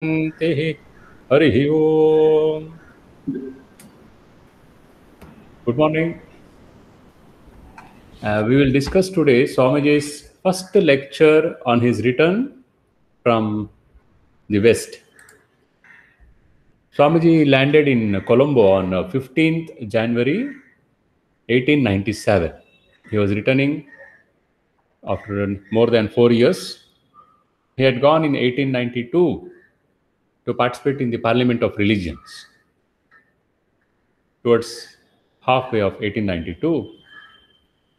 Harihi Om. Good morning. We will discuss today Swamiji's first lecture on his return from the West. Swamiji landed in Colombo on 15th January 1897. He was returning after more than 4 years. He had gone in 1892 to participate in the Parliament of Religions. Towards halfway of 1892,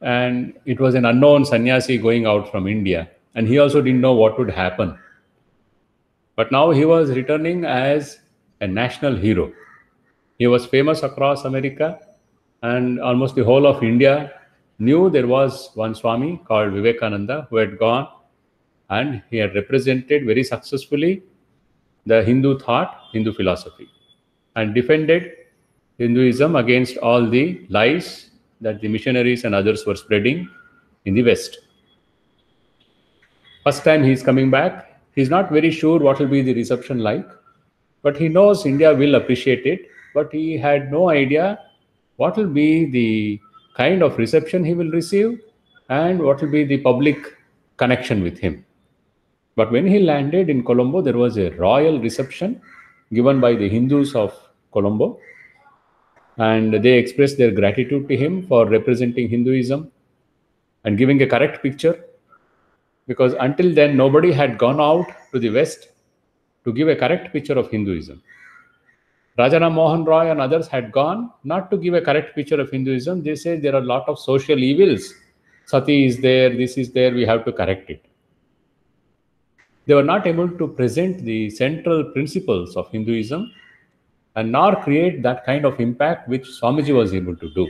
and it was an unknown sannyasi going out from India, and he also didn't know what would happen. But now he was returning as a national hero. He was famous across America, and almost the whole of India knew there was one Swami called Vivekananda who had gone, and he had represented very successfully the Hindu thought, Hindu philosophy, and defended Hinduism against all the lies that the missionaries and others were spreading in the West. First time he is coming back, he's not very sure what will be the reception like, but he knows India will appreciate it, but he had no idea what will be the kind of reception he will receive and what will be the public connection with him. But when he landed in Colombo, there was a royal reception given by the Hindus of Colombo, and they expressed their gratitude to him for representing Hinduism and giving a correct picture, because until then nobody had gone out to the West to give a correct picture of Hinduism. Rajaram Mohan Roy and others had gone not to give a correct picture of Hinduism. They say there are a lot of social evils. Sati is there, this is there, we have to correct it. They were not able to present the central principles of Hinduism and nor create that kind of impact which Swamiji was able to do.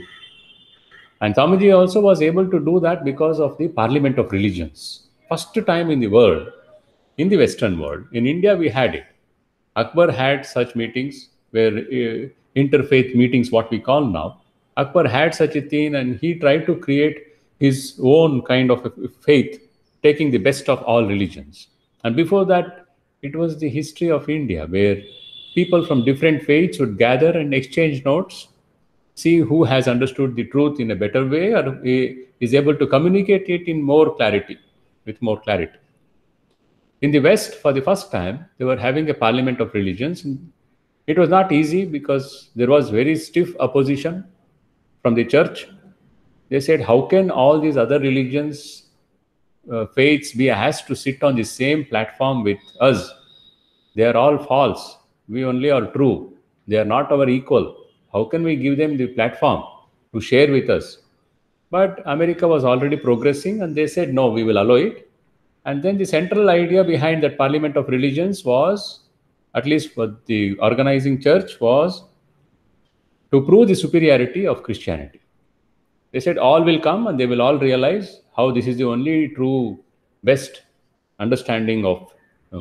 And Swamiji also was able to do that because of the Parliament of Religions. First time in the world, in the Western world, in India we had it. Akbar had such meetings where interfaith meetings, what we call now. Akbar had such a thing, and he tried to create his own kind of a faith, taking the best of all religions. And before that, it was the history of India, where people from different faiths would gather and exchange notes, see who has understood the truth in a better way or is able to communicate it in more clarity, with more clarity. In the West, for the first time, they were having a parliament of religions. It was not easy because there was very stiff opposition from the church. They said, how can all these other religions, faiths be asked to sit on the same platform with us? They are all false. We only are true. They are not our equal. How can we give them the platform to share with us? But America was already progressing, and they said, no, we will allow it. And then the central idea behind that Parliament of Religions was, at least for the organizing church, was to prove the superiority of Christianity. They said all will come and they will all realize how this is the only true best understanding of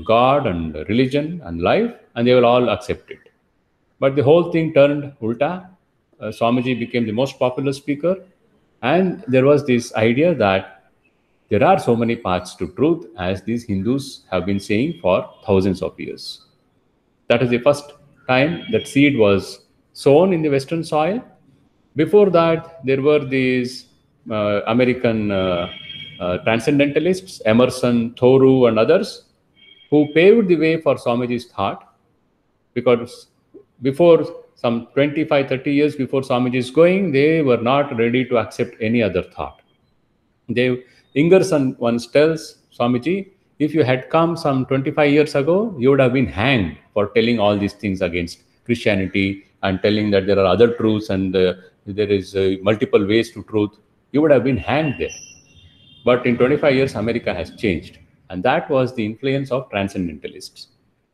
God and religion and life, and they will all accept it. But the whole thing turned ulta. Swamiji became the most popular speaker, and there was this idea that there are so many paths to truth, as these Hindus have been saying for thousands of years. That is the first time that seed was sown in the Western soil. Before that, there were these American transcendentalists, Emerson, Thoreau, and others, who paved the way for Swamiji's thought, because before some 25, 30 years before Swamiji's going, they were not ready to accept any other thought. Ingerson once tells Swamiji, if you had come some 25 years ago, you would have been hanged for telling all these things against Christianity and telling that there are other truths and there is multiple ways to truth. You would have been hanged there. But in 25 years, America has changed. And that was the influence of transcendentalists.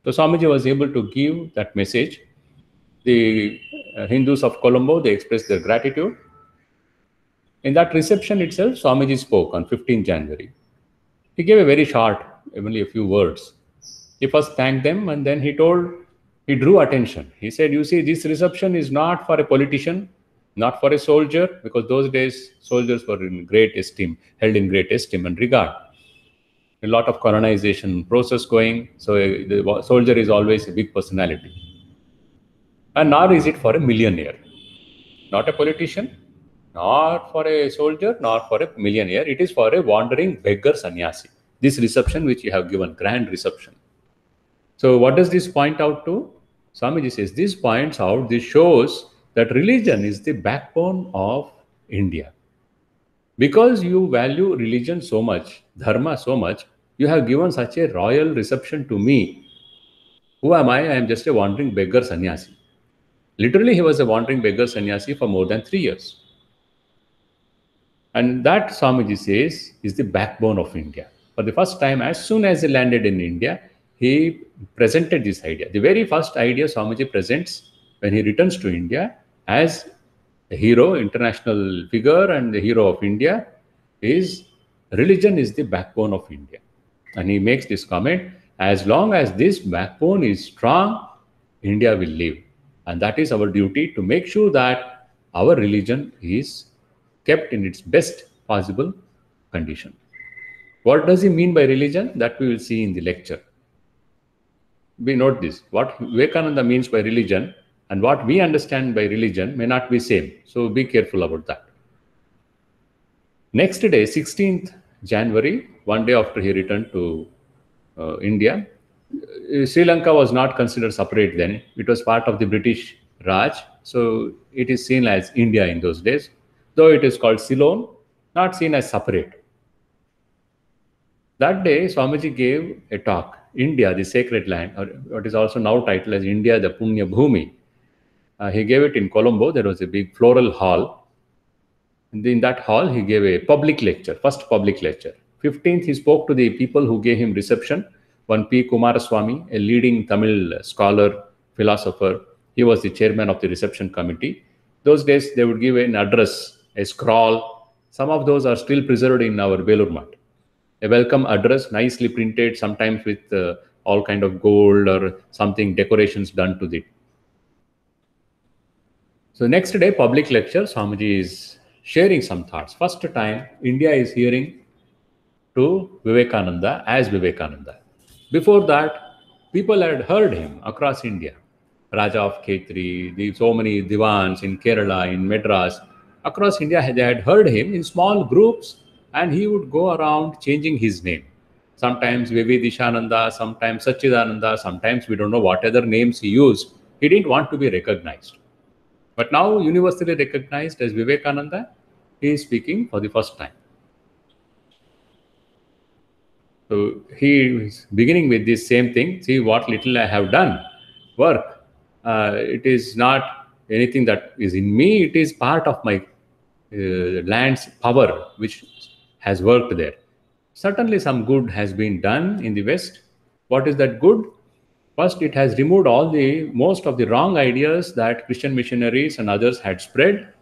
So Swamiji was able to give that message. The Hindus of Colombo, they expressed their gratitude. In that reception itself, Swamiji spoke on 15th January. He gave a very short, only a few words. He first thanked them, and then he drew attention. He said, you see, this reception is not for a politician, not for a soldier, because those days soldiers were in great esteem, held in great esteem and regard. a lot of colonization process going. So the soldier is always a big personality. And nor is it for a millionaire, not a politician, nor for a soldier, nor for a millionaire. It is for a wandering beggar sannyasi. This reception which you have given, grand reception. So what does this point out to? Swamiji says, this points out, this shows that religion is the backbone of India. Because you value religion so much, dharma so much, you have given such a royal reception to me. Who am I? I am just a wandering beggar sannyasi. Literally, he was a wandering beggar sannyasi for more than 3 years. And that, Swamiji says, is the backbone of India. For the first time, as soon as he landed in India, he presented this idea. The very first idea Swamiji presents when he returns to India as a hero, international figure and the hero of India, is religion is the backbone of India. And he makes this comment, as long as this backbone is strong, India will live. And that is our duty, to make sure that our religion is kept in its best possible condition. What does he mean by religion? That we will see in the lecture. We note this. What Vivekananda means by religion and what we understand by religion may not be same. So be careful about that. Next day, 16th January, one day after he returned to India, Sri Lanka was not considered separate then. It was part of the British Raj. So it is seen as India in those days. Though it is called Ceylon, not seen as separate. That day, Swamiji gave a talk, India, the sacred land, or what is also now titled as India, the Punya Bhumi. He gave it in Colombo. There was a big floral hall. And in that hall, he gave a public lecture, first public lecture. 15th, he spoke to the people who gave him reception. One P. Kumaraswamy, a leading Tamil scholar, philosopher. He was the chairman of the reception committee. Those days, they would give an address, a scroll. Some of those are still preserved in our Belur Math. A welcome address, nicely printed, sometimes with all kind of gold or something, decorations done to it. So next day, public lecture, Swamiji is sharing some thoughts. First time, India is hearing to Vivekananda as Vivekananda. Before that, people had heard him across India. Raja of Khetri, so many divans in Kerala, in Madras. Across India, they had heard him in small groups, and he would go around changing his name. Sometimes Vividishananda, sometimes Sachidananda, sometimes we don't know what other names he used. He didn't want to be recognized. But now, universally recognized as Vivekananda, he is speaking for the first time. So he is beginning with this same thing. See what little I have done. Work. It is not anything that is in me. It is part of my land's power, which has worked there. Certainly some good has been done in the West. What is that good? First, it has removed most of the wrong ideas that Christian missionaries and others had spread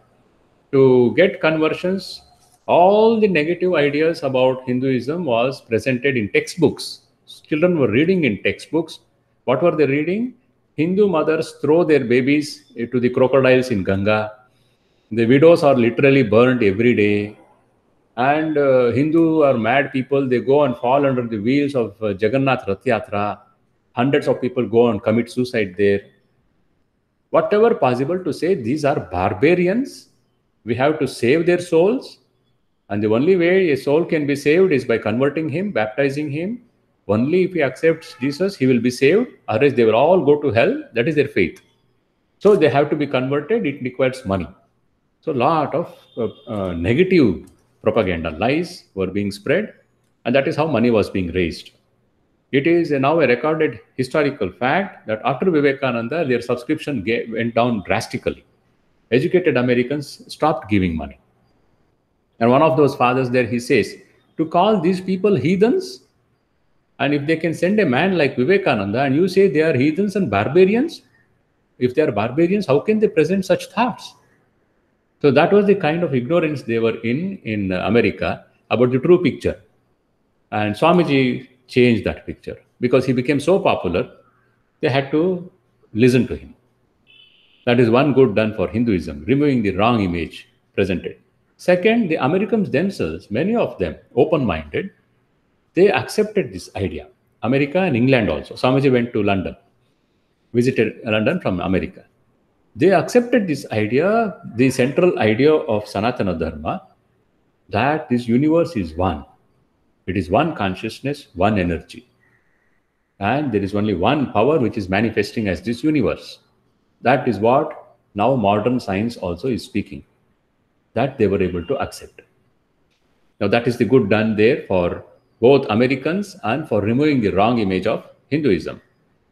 to get conversions. All the negative ideas about Hinduism was presented in textbooks. Children were reading in textbooks. What were they reading? Hindu mothers throw their babies to the crocodiles in Ganga. The widows are literally burned every day. And Hindu are mad people. They go and fall under the wheels of Jagannath Rath Yatra. Hundreds of people go and commit suicide there. Whatever possible to say, these are barbarians. We have to save their souls. And the only way a soul can be saved is by converting him, baptizing him. Only if he accepts Jesus, he will be saved. Otherwise, they will all go to hell. That is their faith. So they have to be converted. It requires money. So a lot of negative propaganda, lies were being spread. And that is how money was being raised. It is now a recorded historical fact that after Vivekananda, their subscription went down drastically. Educated Americans stopped giving money. And one of those fathers there, he says, to call these people heathens, and if they can send a man like Vivekananda and you say they are heathens and barbarians, if they are barbarians, how can they present such thoughts? So that was the kind of ignorance they were in America about the true picture. And Swamiji changed that picture because he became so popular, they had to listen to him. That is one good done for Hinduism, removing the wrong image presented. Second, the Americans themselves, many of them open-minded, they accepted this idea. America and England also. Swamiji went to London, visited London from America. They accepted this idea, the central idea of Sanatana Dharma, that this universe is one. It is one consciousness, one energy. And there is only one power which is manifesting as this universe. That is what now modern science also is speaking, that they were able to accept. Now, that is the good done there for both Americans and for removing the wrong image of Hinduism.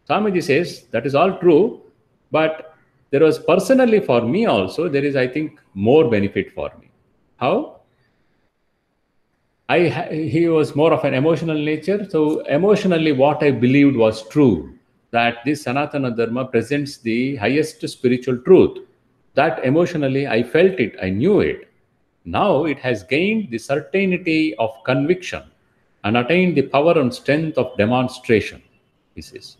Swamiji says that is all true, but there was personally for me also, there is, I think, more benefit for me. How? He was more of an emotional nature. So emotionally, what I believed was true, that this Sanatana Dharma presents the highest spiritual truth. That emotionally, I felt it, I knew it. Now it has gained the certainty of conviction and attained the power and strength of demonstration, he says.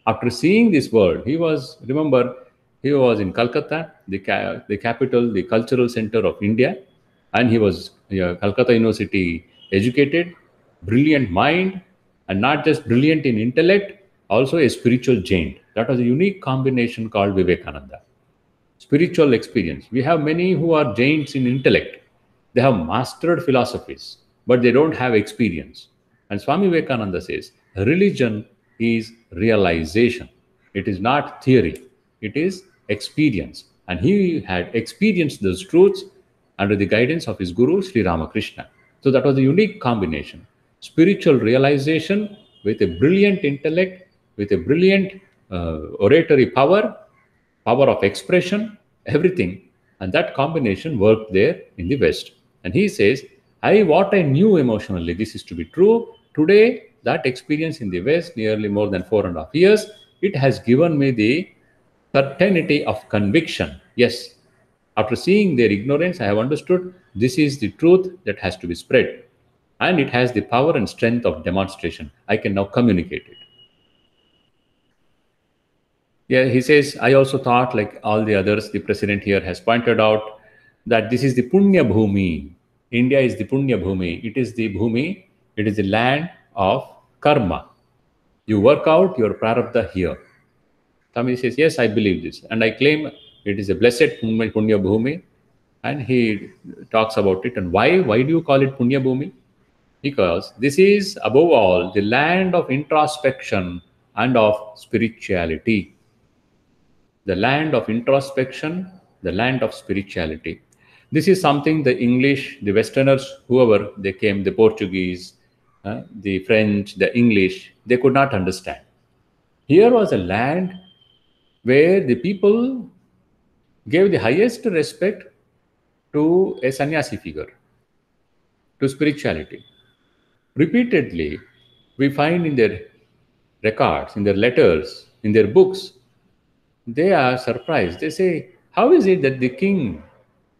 After seeing this world, he was in Calcutta, the capital, the cultural center of India, and he was Calcutta University educated, brilliant mind, and not just brilliant in intellect, also a spiritual giant. That was a unique combination called Vivekananda. Spiritual experience. We have many who are giants in intellect. They have mastered philosophies, but they don't have experience. And Swami Vivekananda says, religion is realization. It is not theory. It is experience. And he had experienced those truths under the guidance of his guru, Sri Ramakrishna. So that was a unique combination. Spiritual realization with a brilliant intellect, with a brilliant oratory power, power of expression, everything. And that combination worked there in the West. And he says, what I knew emotionally, this is to be true. Today, that experience in the West, nearly more than 4.5 years, it has given me the certainty of conviction. Yes, after seeing their ignorance, I have understood this is the truth that has to be spread. And it has the power and strength of demonstration. I can now communicate it. Yeah, he says, I also thought, like all the others, the president here has pointed out, that this is the Punya Bhumi. India is the Punya Bhumi. It is the Bhumi, it is the land of karma. You work out your prarabdha here. Swami says, yes, I believe this. And I claim it is a blessed Punya Bhumi. And he talks about it. And why? Why do you call it Punya Bhumi? Because this is, above all, the land of introspection and of spirituality. The land of introspection, the land of spirituality. This is something the English, the Westerners, whoever they came, the Portuguese, the French, the English, they could not understand. Here was a land where the people gave the highest respect to a sannyasi figure, to spirituality. Repeatedly, we find in their records, in their letters, in their books, they are surprised. They say, how is it that the king,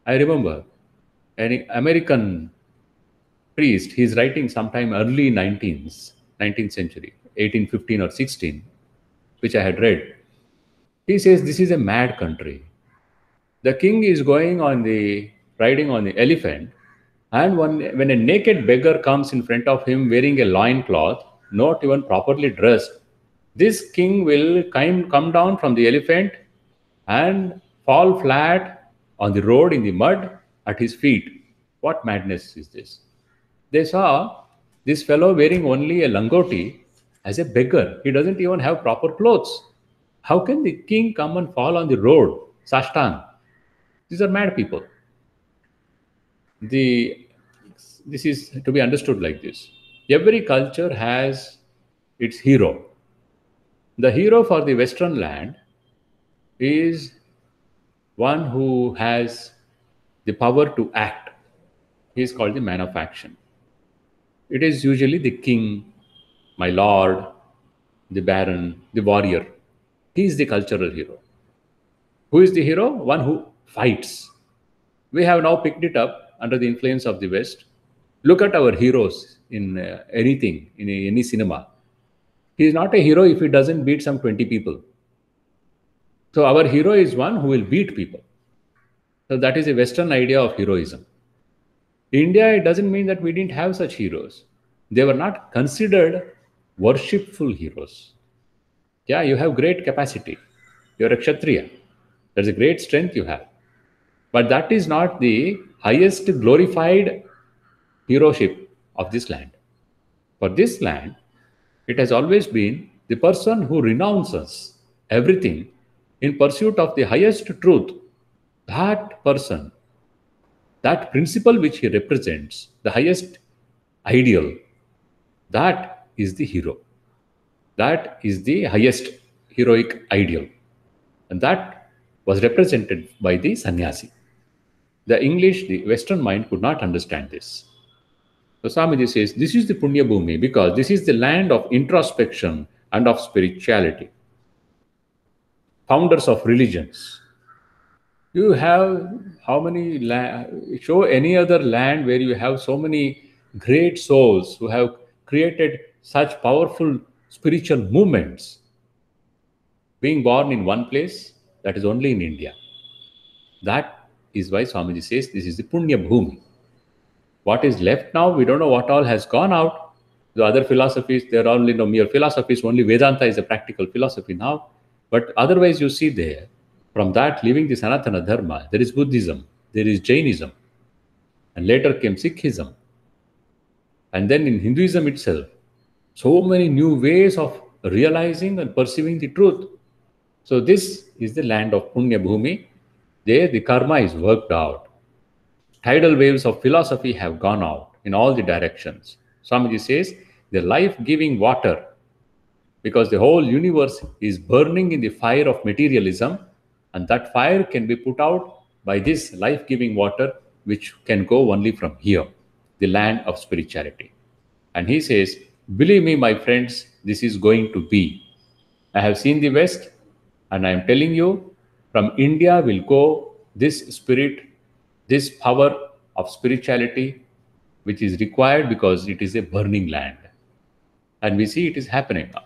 I remember an American priest, he's writing sometime early 19th century, 1815 or 16, which I had read. He says, this is a mad country. The king is riding on the elephant, and when a naked beggar comes in front of him wearing a loincloth, not even properly dressed, this king will come down from the elephant and fall flat on the road in the mud at his feet. What madness is this? They saw this fellow wearing only a langoti as a beggar. He doesn't even have proper clothes. How can the king come and fall on the road, Sashtang? These are mad people. This is to be understood like this. Every culture has its hero. The hero for the Western land is one who has the power to act. He is called the man of action. It is usually the king, my lord, the baron, the warrior. He is the cultural hero. Who is the hero? One who fights. We have now picked it up under the influence of the West. Look at our heroes in anything, in any cinema. He is not a hero if he doesn't beat some 20 people. So our hero is one who will beat people. So that is a Western idea of heroism. India, it doesn't mean that we didn't have such heroes. They were not considered worshipful heroes. Yeah, you have great capacity. You're a Kshatriya. There's a great strength you have. But that is not the highest glorified heroship of this land. For this land, it has always been the person who renounces everything in pursuit of the highest truth. That person, that principle which he represents, the highest ideal, that is the hero. That is the highest heroic ideal. And that was represented by the sannyasi. The English, the Western mind could not understand this. So Swamiji says, this is the Punya Bhumi because this is the land of introspection and of spirituality. Founders of religions. You have how many show any other land where you have so many great souls who have created such powerful spiritual movements. Being born in one place, that is only in India. That is why Swamiji says this is the Punya Bhumi. What is left now, we don't know what all has gone out. The other philosophies, they're all mere philosophies. Only Vedanta is a practical philosophy now. But otherwise, you see there, from that, leaving the Sanatana Dharma, there is Buddhism, there is Jainism, and later came Sikhism. And then in Hinduism itself, so many new ways of realizing and perceiving the truth. So this is the land of Punya Bhumi. There the karma is worked out. Tidal waves of philosophy have gone out in all the directions. Swamiji says, the life-giving water, because the whole universe is burning in the fire of materialism, and that fire can be put out by this life-giving water, which can go only from here, the land of spirituality. And he says, believe me, my friends, this is going to be. I have seen the West, and I am telling you, from India will go this spirit, this power of spirituality, which is required because it is a burning land. And we see it is happening now.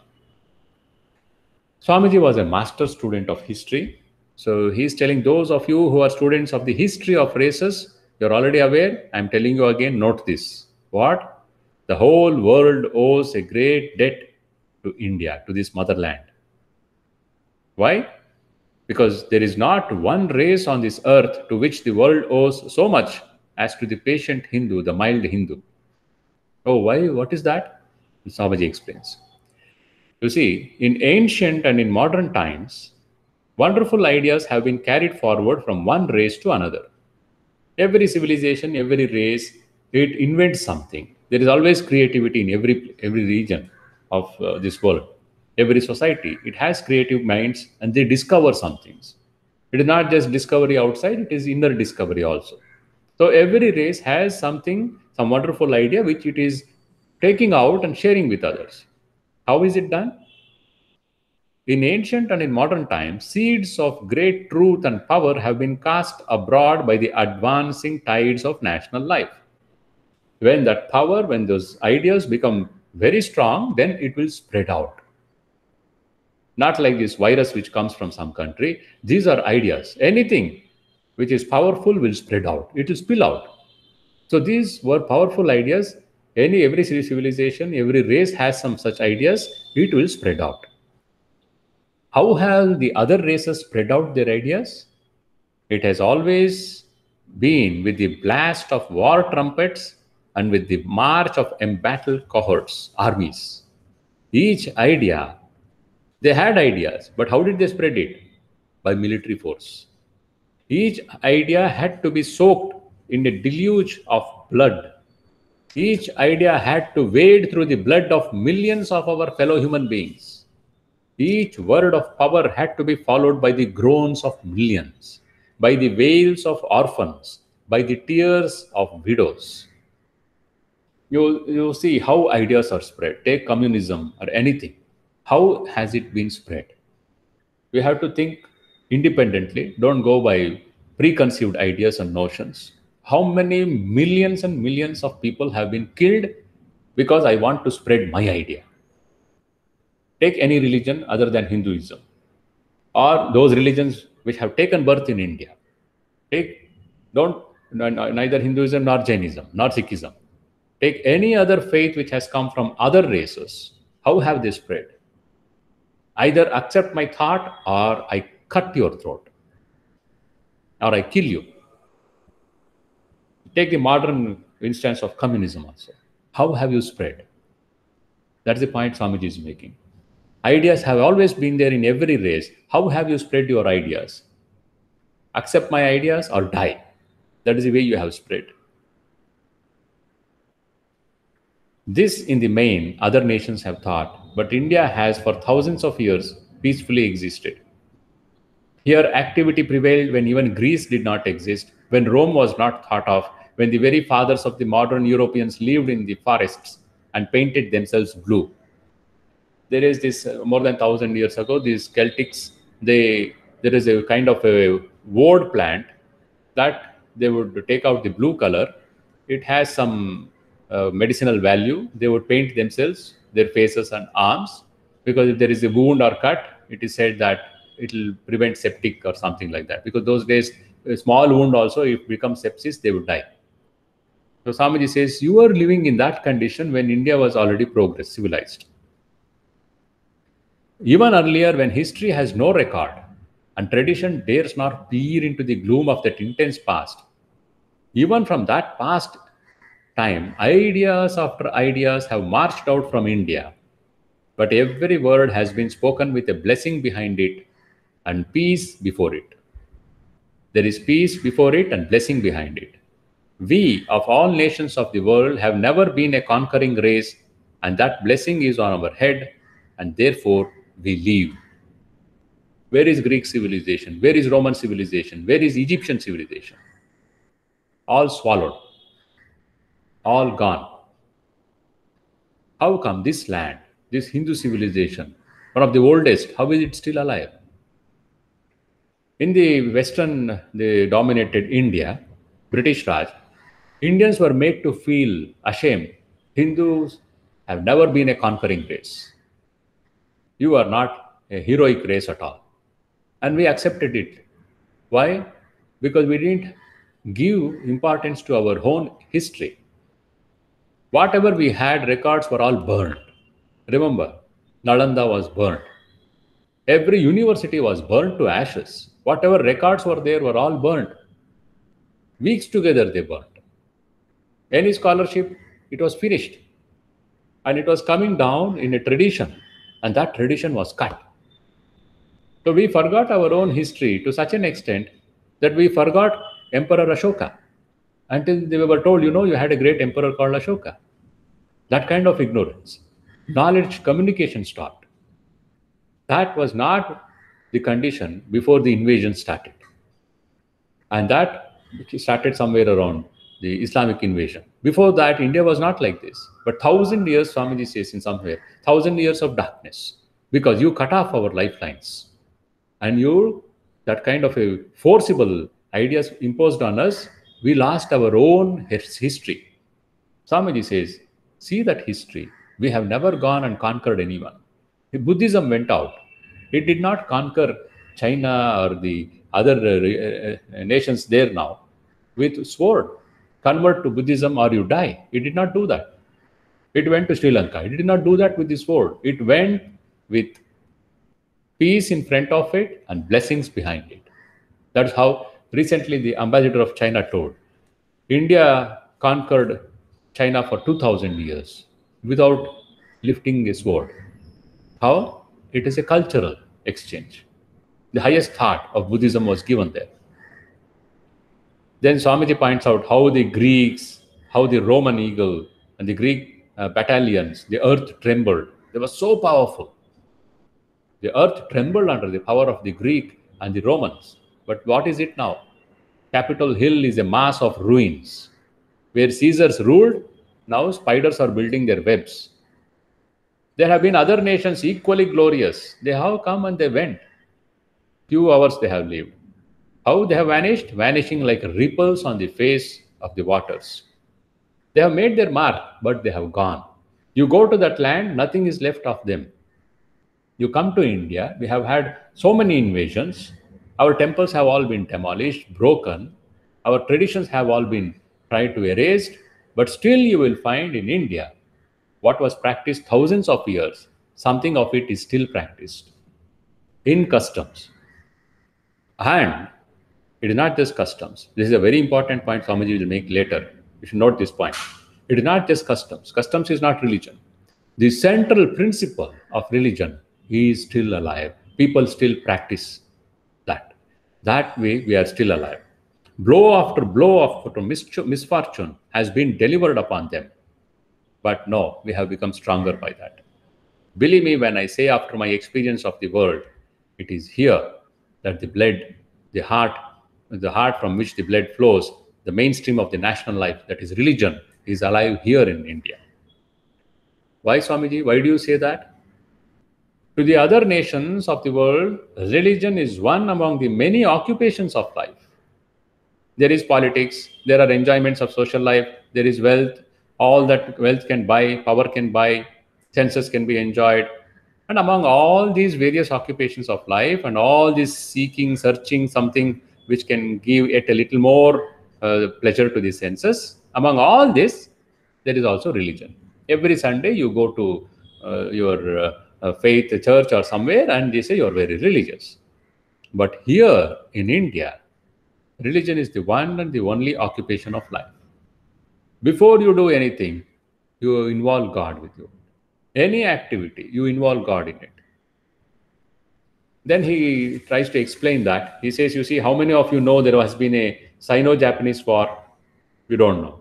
Swamiji was a master student of history. So he's telling those of you who are students of the history of races, you're already aware. I'm telling you again, note this. What? The whole world owes a great debt to India, to this motherland. Why? Because there is not one race on this earth to which the world owes so much as to the patient Hindu, the mild Hindu. Oh, why? What is that? Swamiji explains. You see, in ancient and in modern times, wonderful ideas have been carried forward from one race to another. Every civilization, every race, it invents something. There is always creativity in every region of this world. Every society, it has creative minds and they discover some things. It is not just discovery outside, it is inner discovery also. So every race has something, some wonderful idea which it is taking out and sharing with others. How is it done? In ancient and in modern times, seeds of great truth and power have been cast abroad by the advancing tides of national life. When that power, when those ideas become very strong, then it will spread out. Not like this virus which comes from some country. These are ideas. Anything which is powerful will spread out. It will spill out. So these were powerful ideas. Every civilization, every race has some such ideas. It will spread out. How have the other races spread out their ideas? It has always been with the blast of war trumpets and with the march of embattled cohorts, armies. Each idea, they had ideas, but how did they spread it? By military force. Each idea had to be soaked in a deluge of blood. Each idea had to wade through the blood of millions of our fellow human beings. Each word of power had to be followed by the groans of millions, by the wails of orphans, by the tears of widows. You see how ideas are spread. Take communism or anything. How has it been spread? We have to think independently. Don't go by preconceived ideas and notions. How many millions and millions of people have been killed because I want to spread my idea? Take any religion other than Hinduism or those religions which have taken birth in India. Take don't neither Hinduism nor Jainism nor Sikhism. Take any other faith which has come from other races. How have they spread? Either accept my thought or I cut your throat or I kill you. Take the modern instance of communism also. How have you spread? That's the point Swamiji is making. Ideas have always been there in every race. How have you spread your ideas? Accept my ideas or die. That is the way you have spread. This, in the main, other nations have thought, but India has for thousands of years peacefully existed. Here, activity prevailed when even Greece did not exist, when Rome was not thought of, when the very fathers of the modern Europeans lived in the forests and painted themselves blue. There is this more than 1,000 years ago, these Celtics, there is a kind of a wood plant that they would take out the blue color. It has some medicinal value. They would paint themselves, their faces and arms, because if there is a wound or cut, it is said that it will prevent septic or something like that. Because those days, a small wound also, if it becomes sepsis, they would die. So Swamiji says, you are living in that condition when India was already progressed, civilized. Even earlier, when history has no record and tradition dares not peer into the gloom of that intense past, even from that past time, ideas after ideas have marched out from India, but every word has been spoken with a blessing behind it and peace before it. There is peace before it and blessing behind it. We, of all nations of the world, have never been a conquering race, and that blessing is on our head, and therefore we live. Where is Greek civilization? Where is Roman civilization? Where is Egyptian civilization? All swallowed, all gone. How come this land, this Hindu civilization, one of the oldest, how is it still alive? In the Western, they dominated India, British Raj, Indians were made to feel ashamed. Hindus have never been a conquering race. You are not a heroic race at all. And we accepted it. Why? Because we didn't give importance to our own history. Whatever we had, records were all burned. Remember, Nalanda was burnt. Every university was burnt to ashes. Whatever records were there were all burnt. Weeks together they burnt. Any scholarship, it was finished. And it was coming down in a tradition. And that tradition was cut. So we forgot our own history to such an extent that we forgot Emperor Ashoka. Until they were told, you had a great emperor called Ashoka. That kind of ignorance. Knowledge communication stopped. That was not the condition before the invasion started. And that started somewhere around the Islamic invasion. Before that, India was not like this. But 1,000 years, Swamiji says in somewhere, 1,000 years of darkness. Because you cut off our lifelines. And that kind of a forcible ideas imposed on us, we lost our own history. Swamiji says, see that history. We have never gone and conquered anyone. If Buddhism went out, it did not conquer China or the other nations there now with sword. Convert to Buddhism or you die. It did not do that. It went to Sri Lanka. It did not do that with the sword. It went with peace in front of it and blessings behind it. That's how recently the ambassador of China told. India conquered China for 2,000 years without lifting a sword. How? It is a cultural exchange. The highest thought of Buddhism was given there. Then Swamiji points out how the Greeks, how the Roman eagle and the Greek battalions, the earth trembled. They were so powerful. The earth trembled under the power of the Greek and the Romans. But what is it now? Capitol Hill is a mass of ruins. Where Caesars ruled, now spiders are building their webs. There have been other nations equally glorious. They have come and they went. Few hours they have lived. How they have vanished? Vanishing like ripples on the face of the waters. They have made their mark, but they have gone. You go to that land, nothing is left of them. You come to India, we have had so many invasions. Our temples have all been demolished, broken. Our traditions have all been tried to erase. But still you will find in India, what was practiced thousands of years, something of it is still practiced in customs. And it is not just customs. This is a very important point Swamiji will make later. You should note this point. It is not just customs. Customs is not religion. The central principle of religion is still alive. People still practice that. That way, we are still alive. Blow after misfortune has been delivered upon them. But no, we have become stronger by that. Believe me when I say, after my experience of the world, it is here that the blood, the heart from which the blood flows, the mainstream of the national life, that is religion, is alive here in India. Why, Swamiji? Why do you say that? To the other nations of the world, religion is one among the many occupations of life. There is politics, there are enjoyments of social life, there is wealth, all that wealth can buy, power can buy, senses can be enjoyed. And among all these various occupations of life and all this seeking, searching something which can give it a little more pleasure to the senses, among all this, there is also religion. Every Sunday you go to your faith church or somewhere and they say you are very religious. But here in India, religion is the one and the only occupation of life. Before you do anything, you involve God with you. Any activity, you involve God in it. Then he tries to explain that. He says, you see, how many of you know there has been a Sino-Japanese war? You don't know.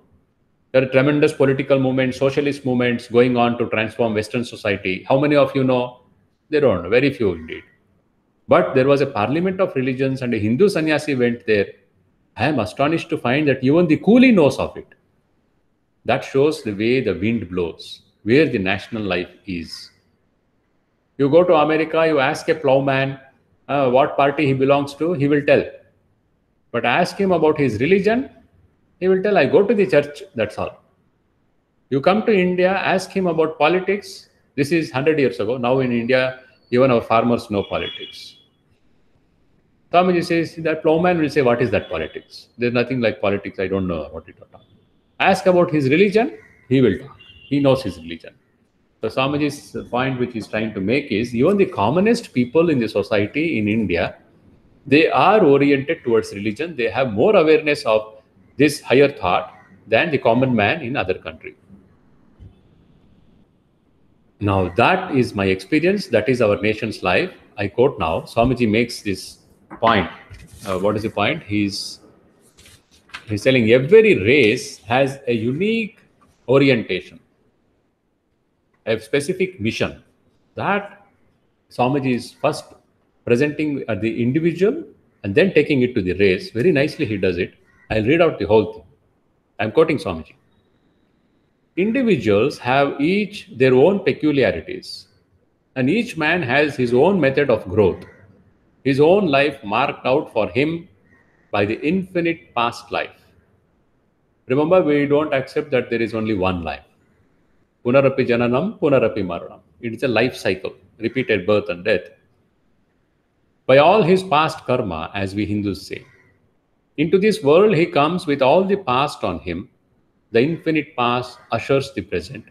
There are tremendous political movements, socialist movements going on to transform Western society. How many of you know? They don't know. Very few indeed. But there was a parliament of religions and a Hindu sannyasi went there. I am astonished to find that even the coolie knows of it. That shows the way the wind blows, where the national life is. You go to America, you ask a plowman what party he belongs to, he will tell. But ask him about his religion, he will tell, I go to the church, that's all. You come to India, ask him about politics. This is 100 years ago. Now in India, even our farmers know politics. Swamiji says, that plowman will say, what is that politics? There's nothing like politics, I don't know what it is. Ask about his religion, he will talk. He knows his religion. So Swamiji's point which he's trying to make is, even the commonest people in the society in India, they are oriented towards religion. They have more awareness of this higher thought than the common man in other country. Now that is my experience. That is our nation's life. I quote now. Swamiji makes this point. What is the point? He's telling every race has a unique orientation, a specific mission. That Swamiji is first presenting at the individual and then taking it to the race. Very nicely he does it. I'll read out the whole thing. I'm quoting Swamiji. Individuals have each their own peculiarities, and each man has his own method of growth, his own life marked out for him by the infinite past life. Remember, we don't accept that there is only one life. Punarapi jananam, punarapi maranam. It is a life cycle, repeated birth and death. By all his past karma, as we Hindus say. Into this world, he comes with all the past on him. The infinite past ushers the present.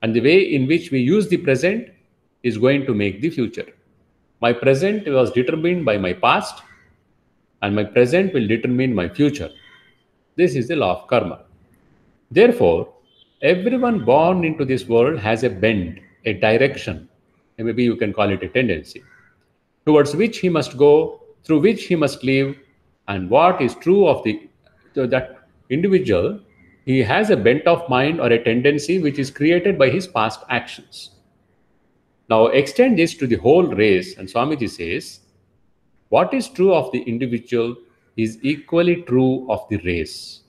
And the way in which we use the present is going to make the future. My present was determined by my past, and my present will determine my future. This is the law of karma. Therefore, everyone born into this world has a bend, a direction, and maybe you can call it a tendency, towards which he must go, through which he must live, and what is true of that individual, he has a bent of mind or a tendency which is created by his past actions. Now extend this to the whole race, and Swamiji says, what is true of the individual is equally true of the race.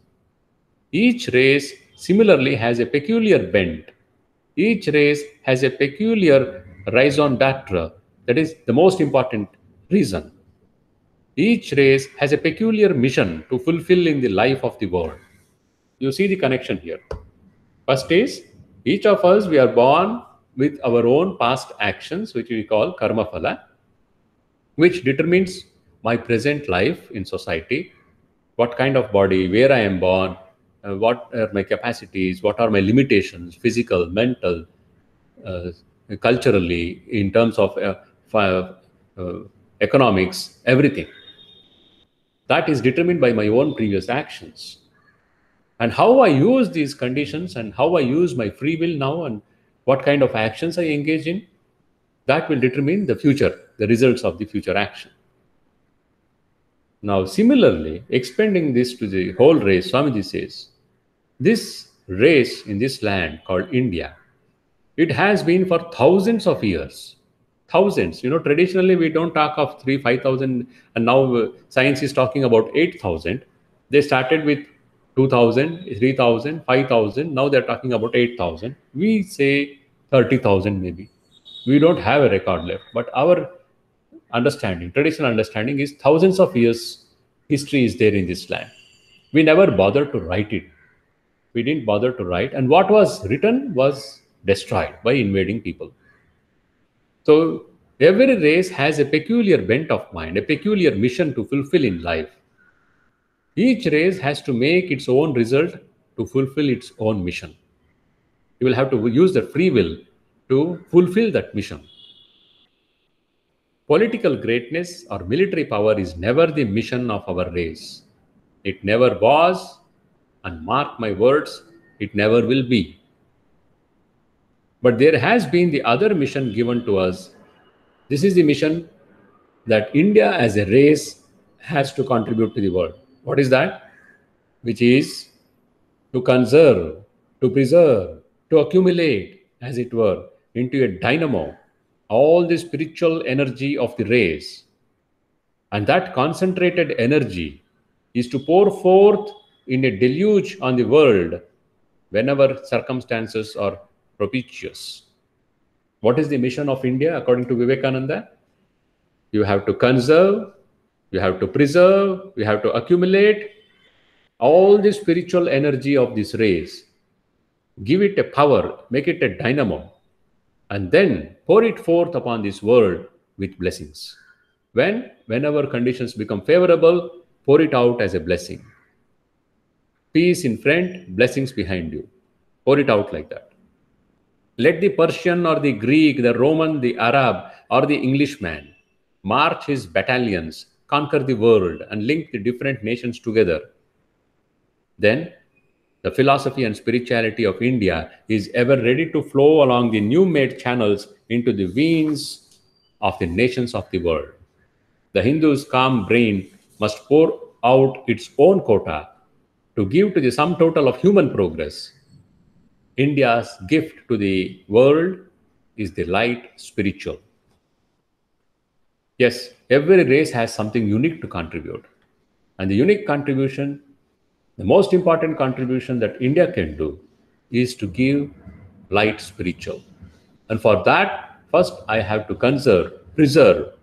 Each race similarly has a peculiar bent. Each race has a peculiar raison d'etre, that is the most important reason. Each race has a peculiar mission to fulfill in the life of the world. You see the connection here. First is, each of us, we are born with our own past actions, which we call karma phala, which determines my present life in society, what kind of body, where I am born, what are my capacities, what are my limitations, physical, mental, uh, culturally, in terms of uh, economics, everything. That is determined by my own previous actions. And how I use these conditions and how I use my free will now and what kind of actions I engage in, that will determine the future, the results of the future action. Now, similarly, expanding this to the whole race, Swamiji says, this race in this land called India, it has been for thousands of years. Thousands. Traditionally we don't talk of 3, 5,000, and now science is talking about 8,000. They started with 2,000, 3,000, 5,000. Now they're talking about 8,000. We say 30,000 maybe. We don't have a record left, but our understanding, traditional understanding, is thousands of years history is there in this land. We never bothered to write it. We didn't bother to write, and what was written was destroyed by invading people. So every race has a peculiar bent of mind, a peculiar mission to fulfill in life. Each race has to make its own result to fulfill its own mission. You will have to use the free will to fulfill that mission. Political greatness or military power is never the mission of our race. It never was, and mark my words, it never will be. But there has been the other mission given to us. This is the mission that India as a race has to contribute to the world. What is that? Which is to conserve, to preserve, to accumulate, as it were, into a dynamo all the spiritual energy of the race. And that concentrated energy is to pour forth in a deluge on the world whenever circumstances are propitious. What is the mission of India according to Vivekananda? You have to conserve, you have to preserve, you have to accumulate all the spiritual energy of this race. Give it a power, make it a dynamo, and then pour it forth upon this world with blessings. Whenever conditions become favorable, pour it out as a blessing. Peace in front, blessings behind you. Pour it out like that. Let the Persian or the Greek, the Roman, the Arab, or the Englishman march his battalions, conquer the world, and link the different nations together. Then the philosophy and spirituality of India is ever ready to flow along the new made channels into the veins of the nations of the world. The Hindu's calm brain must pour out its own quota to give to the sum total of human progress. India's gift to the world is the light spiritual. Yes, every race has something unique to contribute. And the unique contribution, the most important contribution that India can do is to give light spiritual. And for that, first I have to conserve, preserve,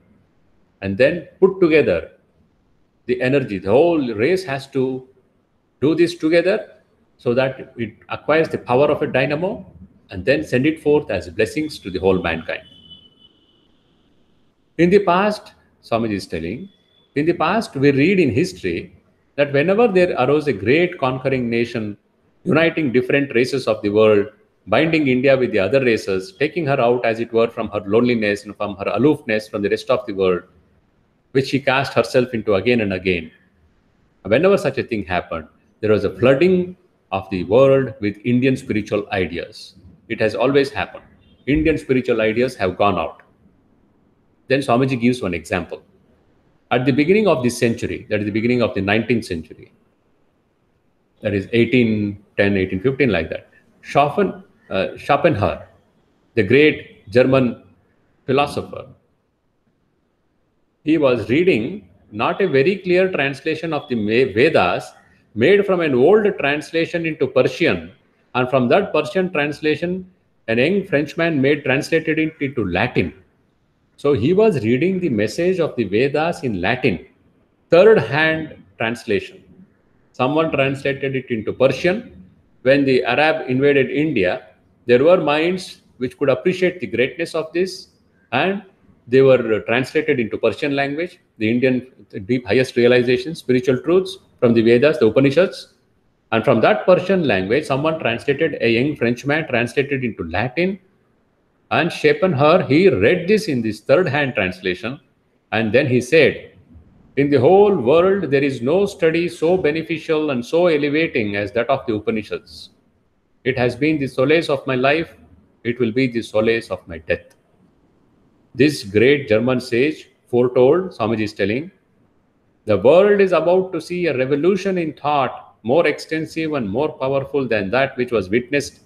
and then put together the energy. The whole race has to do this together so that it acquires the power of a dynamo and then send it forth as blessings to the whole mankind. In the past, Swamiji is telling, in the past we read in history that whenever there arose a great conquering nation, uniting different races of the world, binding India with the other races, taking her out as it were from her loneliness and from her aloofness from the rest of the world, which she cast herself into again and again. Whenever such a thing happened, there was a flooding of the world with Indian spiritual ideas. It has always happened. Indian spiritual ideas have gone out. Then Swamiji gives one example. At the beginning of this century, that is the beginning of the 19th century, that is 1810, 1815, like that, Schopenhauer, the great German philosopher, he was reading not a very clear translation of the Vedas, made from an old translation into Persian, and from that Persian translation, an young Frenchman translated it into Latin. So he was reading the message of the Vedas in Latin, third-hand translation. Someone translated it into Persian. When the Arab invaded India, there were minds which could appreciate the greatness of this, and they were translated into Persian language, the Indian deep highest realization, spiritual truths from the Vedas, the Upanishads. And from that Persian language, someone translated, a young Frenchman translated into Latin, and Schopenhauer, he read this in this third hand translation, and then he said, in the whole world, there is no study so beneficial and so elevating as that of the Upanishads. It has been the solace of my life, it will be the solace of my death. This great German sage foretold, Swamiji is telling, the world is about to see a revolution in thought more extensive and more powerful than that which was witnessed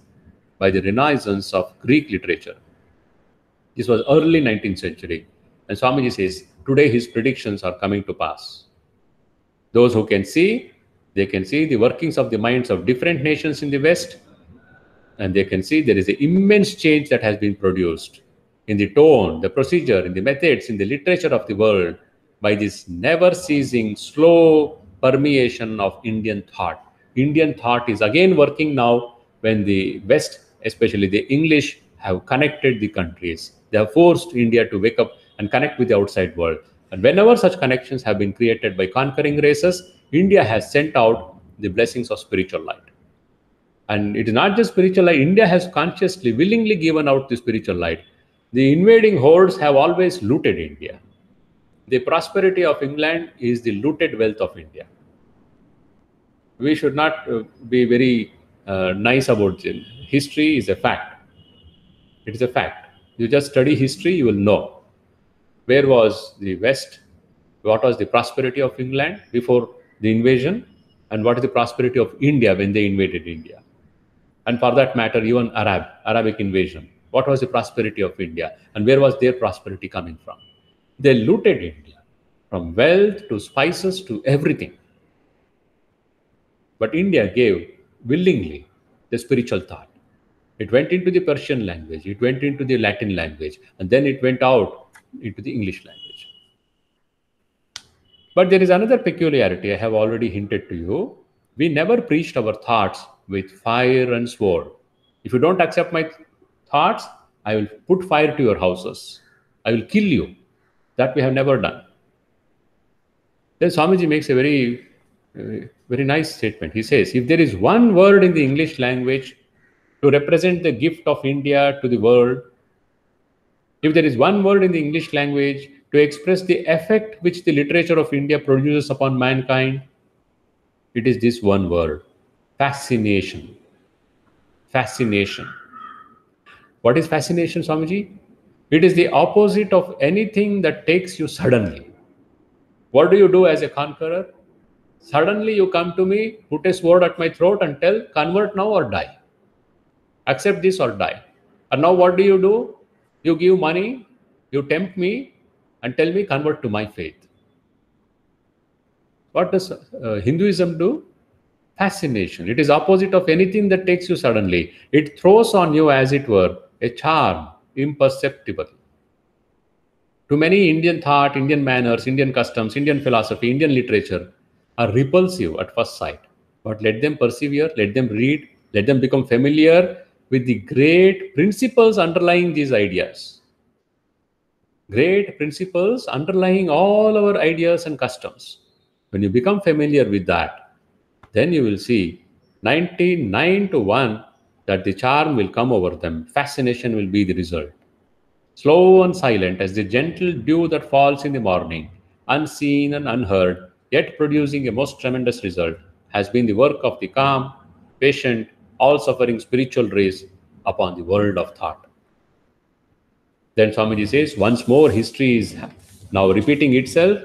by the renaissance of Greek literature. This was early 19th century. And Swamiji says, today his predictions are coming to pass. Those who can see, they can see the workings of the minds of different nations in the West, and they can see there is an immense change that has been produced in the tone, the procedure, in the methods, in the literature of the world by this never ceasing, slow permeation of Indian thought. Indian thought is again working now when the West, especially the English, have connected the countries. They have forced India to wake up and connect with the outside world. And whenever such connections have been created by conquering races, India has sent out the blessings of spiritual light. And it is not just spiritual light. India has consciously, willingly given out the spiritual light. The invading hordes have always looted India. The prosperity of England is the looted wealth of India. We should not be very nice about it. History is a fact. It is a fact. You just study history, you will know. Where was the West? What was the prosperity of England before the invasion? And what is the prosperity of India when they invaded India? And for that matter, even Arabic invasion. What was the prosperity of India? And where was their prosperity coming from? They looted India, from wealth to spices to everything. But India gave willingly the spiritual thought. It went into the Persian language, it went into the Latin language, and then it went out into the English language. But there is another peculiarity I have already hinted to you. We never preached our thoughts with fire and sword. If you don't accept my thoughts, I will put fire to your houses. I will kill you. That we have never done. Then Swamiji makes a very nice statement. He says, if there is one word in the English language to represent the gift of India to the world, if there is one word in the English language to express the effect which the literature of India produces upon mankind, it is this one word, fascination. Fascination. What is fascination, Swamiji? It is the opposite of anything that takes you suddenly. What do you do as a conqueror? Suddenly you come to me, put a sword at my throat and tell, convert now or die. Accept this or die. And now what do? You give money, you tempt me and tell me, convert to my faith. What does Hinduism do? Fascination. It is opposite of anything that takes you suddenly. It throws on you, as it were, a charm, imperceptible. To many, Indian thought, Indian manners, Indian customs, Indian philosophy, Indian literature are repulsive at first sight. But let them persevere, let them read, let them become familiar with the great principles underlying these ideas. Great principles underlying all our ideas and customs. When you become familiar with that, then you will see 99 to 1 that the charm will come over them. Fascination will be the result. Slow and silent as the gentle dew that falls in the morning, unseen and unheard, yet producing a most tremendous result, has been the work of the calm, patient, all-suffering spiritual race upon the world of thought. Then Swamiji says, once more history is now repeating itself.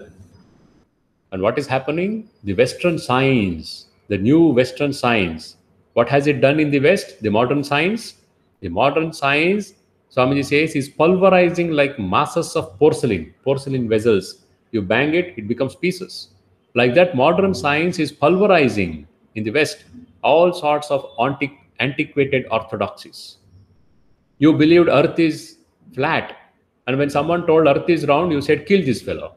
And what is happening? The Western science, the new Western science. What has it done in the West? The modern science? The modern science, Swamiji says, is pulverizing like masses of porcelain vessels. You bang it, it becomes pieces. Like that, modern science is pulverizing in the West all sorts of antiquated orthodoxies. You believed Earth is flat, and when someone told Earth is round, you said, kill this fellow.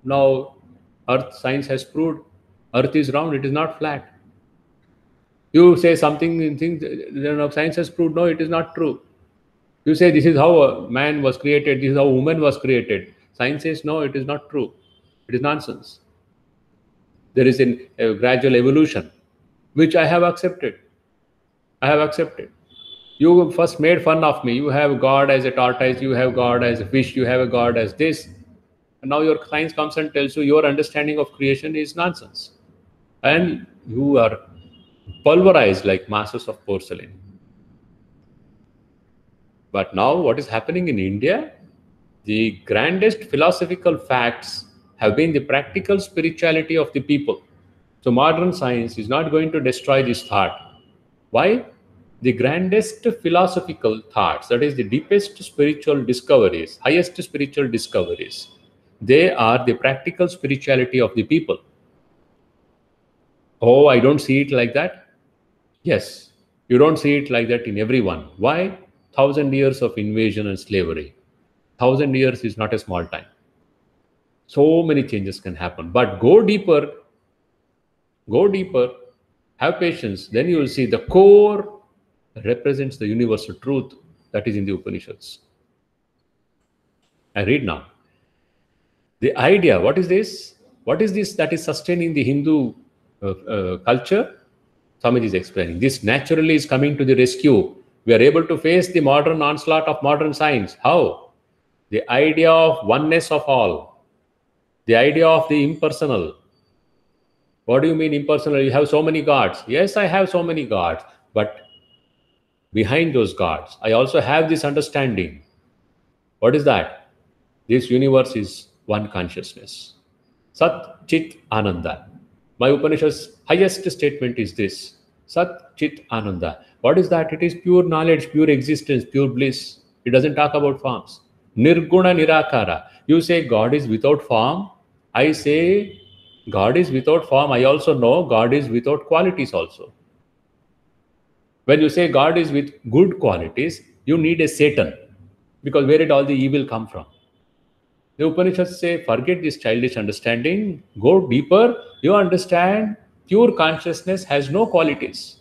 Now, science has proved Earth is round, it is not flat. You say something in things, science has proved, no, it is not true. You say this is how a man was created, this is how a woman was created. Science says, no, it is not true. It is nonsense. There is a gradual evolution. which I have accepted. I have accepted. You first made fun of me. You have God as a tortoise, you have God as a fish, you have a God as this. And now your science comes and tells you your understanding of creation is nonsense. And you are pulverized like masses of porcelain. But now, what is happening in India? The grandest philosophical facts have been the practical spirituality of the people. So, modern science is not going to destroy this thought. Why? The grandest philosophical thoughts, that is, the deepest spiritual discoveries, highest spiritual discoveries, they are the practical spirituality of the people. Oh, I don't see it like that. Yes, you don't see it like that in everyone. Why? 1,000 years of invasion and slavery. 1,000 years is not a small time. So many changes can happen. But go deeper, have patience. Then you will see the core represents the universal truth that is in the Upanishads. I read now. The idea, what is this? What is this that is sustaining the Hindu culture? Swamiji is explaining. This naturally is coming to the rescue. We are able to face the modern onslaught of modern science. How? The idea of oneness of all. The idea of the impersonal. What do you mean impersonal? You have so many gods. Yes, I have so many gods. But behind those gods, I also have this understanding. What is that? This universe is one consciousness. Sat Chit Ananda. My Upanishad's highest statement is this. Sat Chit Ananda. What is that? It is pure knowledge, pure existence, pure bliss. It doesn't talk about forms. Nirguna Nirakara. You say God is without form. I say God is without form. I also know God is without qualities also. When you say God is with good qualities, you need a Satan. Because where did all the evil come from? The Upanishads say, forget this childish understanding, go deeper, you understand pure consciousness has no qualities.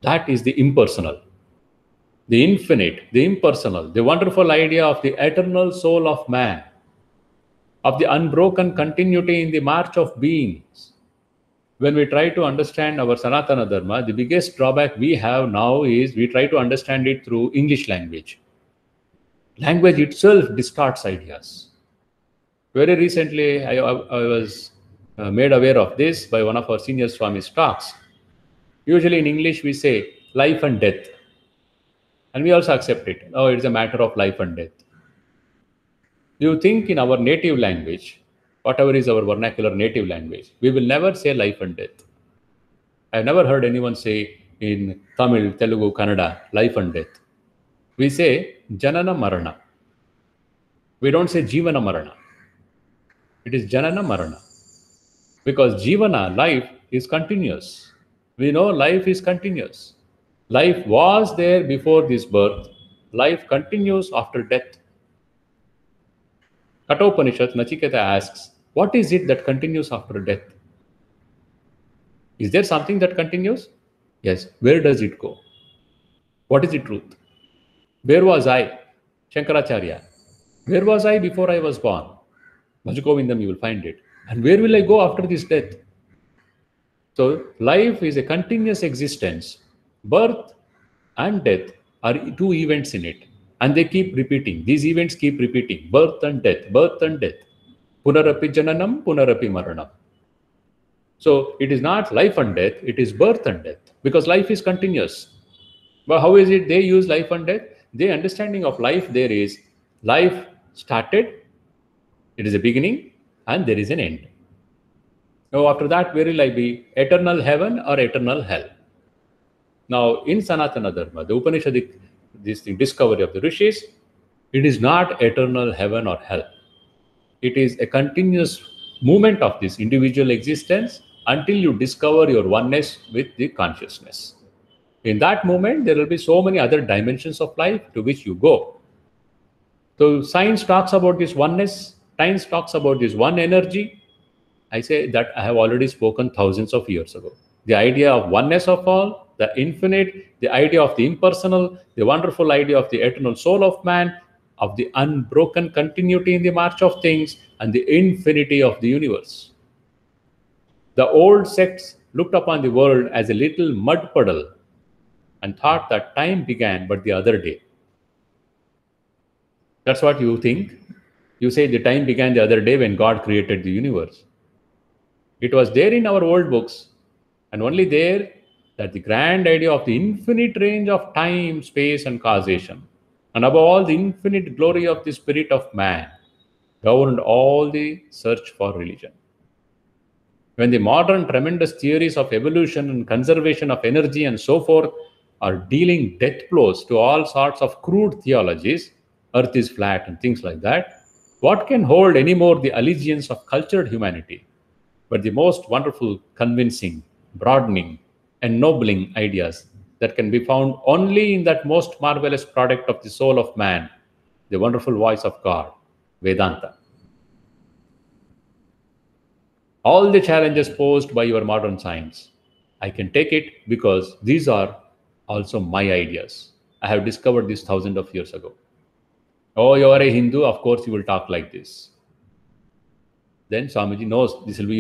That is the impersonal, the infinite, the impersonal, the wonderful idea of the eternal soul of man, of the unbroken continuity in the march of beings. When we try to understand our Sanatana Dharma, the biggest drawback we have now is we try to understand it through English language. Language itself distorts ideas. Very recently, I was made aware of this by one of our senior Swami's talks. Usually in English, we say life and death. And we also accept it. Oh, it's a matter of life and death. You think in our native language, whatever is our vernacular native language, we will never say life and death. I've never heard anyone say in Tamil, Telugu, Kannada, life and death. We say Janana Marana. We don't say Jivana Marana. It is Janana Marana. Because Jivana, life, is continuous. We know life is continuous. Life was there before this birth. Life continues after death. Kathopanishad, Nachiketa asks, what is it that continues after death? Is there something that continues? Yes. Where does it go? What is the truth? Where was I? Shankaracharya. Where was I before I was born? Bhajagovindam, you will find it. And where will I go after this death? So, life is a continuous existence. Birth and death are two events in it. And they keep repeating. These events keep repeating. Birth and death, birth and death. Punarapi jananam, punarapi maranam. So, it is not life and death, it is birth and death. Because life is continuous. But how is it they use life and death? Their understanding of life there is life started, it is a beginning, and there is an end. Now, after that, where will I be? Eternal heaven or eternal hell? Now, in Sanatana Dharma, the Upanishadic discovery of the Rishis, it is not eternal heaven or hell. It is a continuous movement of this individual existence until you discover your oneness with the consciousness. In that moment, there will be so many other dimensions of life to which you go. So, science talks about this oneness, science talks about this one energy. I say that I have already spoken thousands of years ago. The idea of oneness of all, the infinite, the idea of the impersonal, the wonderful idea of the eternal soul of man, of the unbroken continuity in the march of things, and the infinity of the universe. The old sects looked upon the world as a little mud puddle and thought that time began but the other day. That's what you think. You say the time began the other day when God created the universe. It was there in our old books, and only there that the grand idea of the infinite range of time, space, and causation, and above all, the infinite glory of the spirit of man, governed all the search for religion. When the modern tremendous theories of evolution and conservation of energy and so forth are dealing death blows to all sorts of crude theologies, earth is flat and things like that, what can hold anymore the allegiance of cultured humanity but the most wonderful, convincing, broadening, ennobling ideas that can be found only in that most marvelous product of the soul of man, the wonderful voice of God, Vedanta. All the challenges posed by your modern science, I can take it because these are also my ideas. I have discovered this thousands of years ago. Oh, you are a Hindu, of course you will talk like this. Then Swamiji knows this will be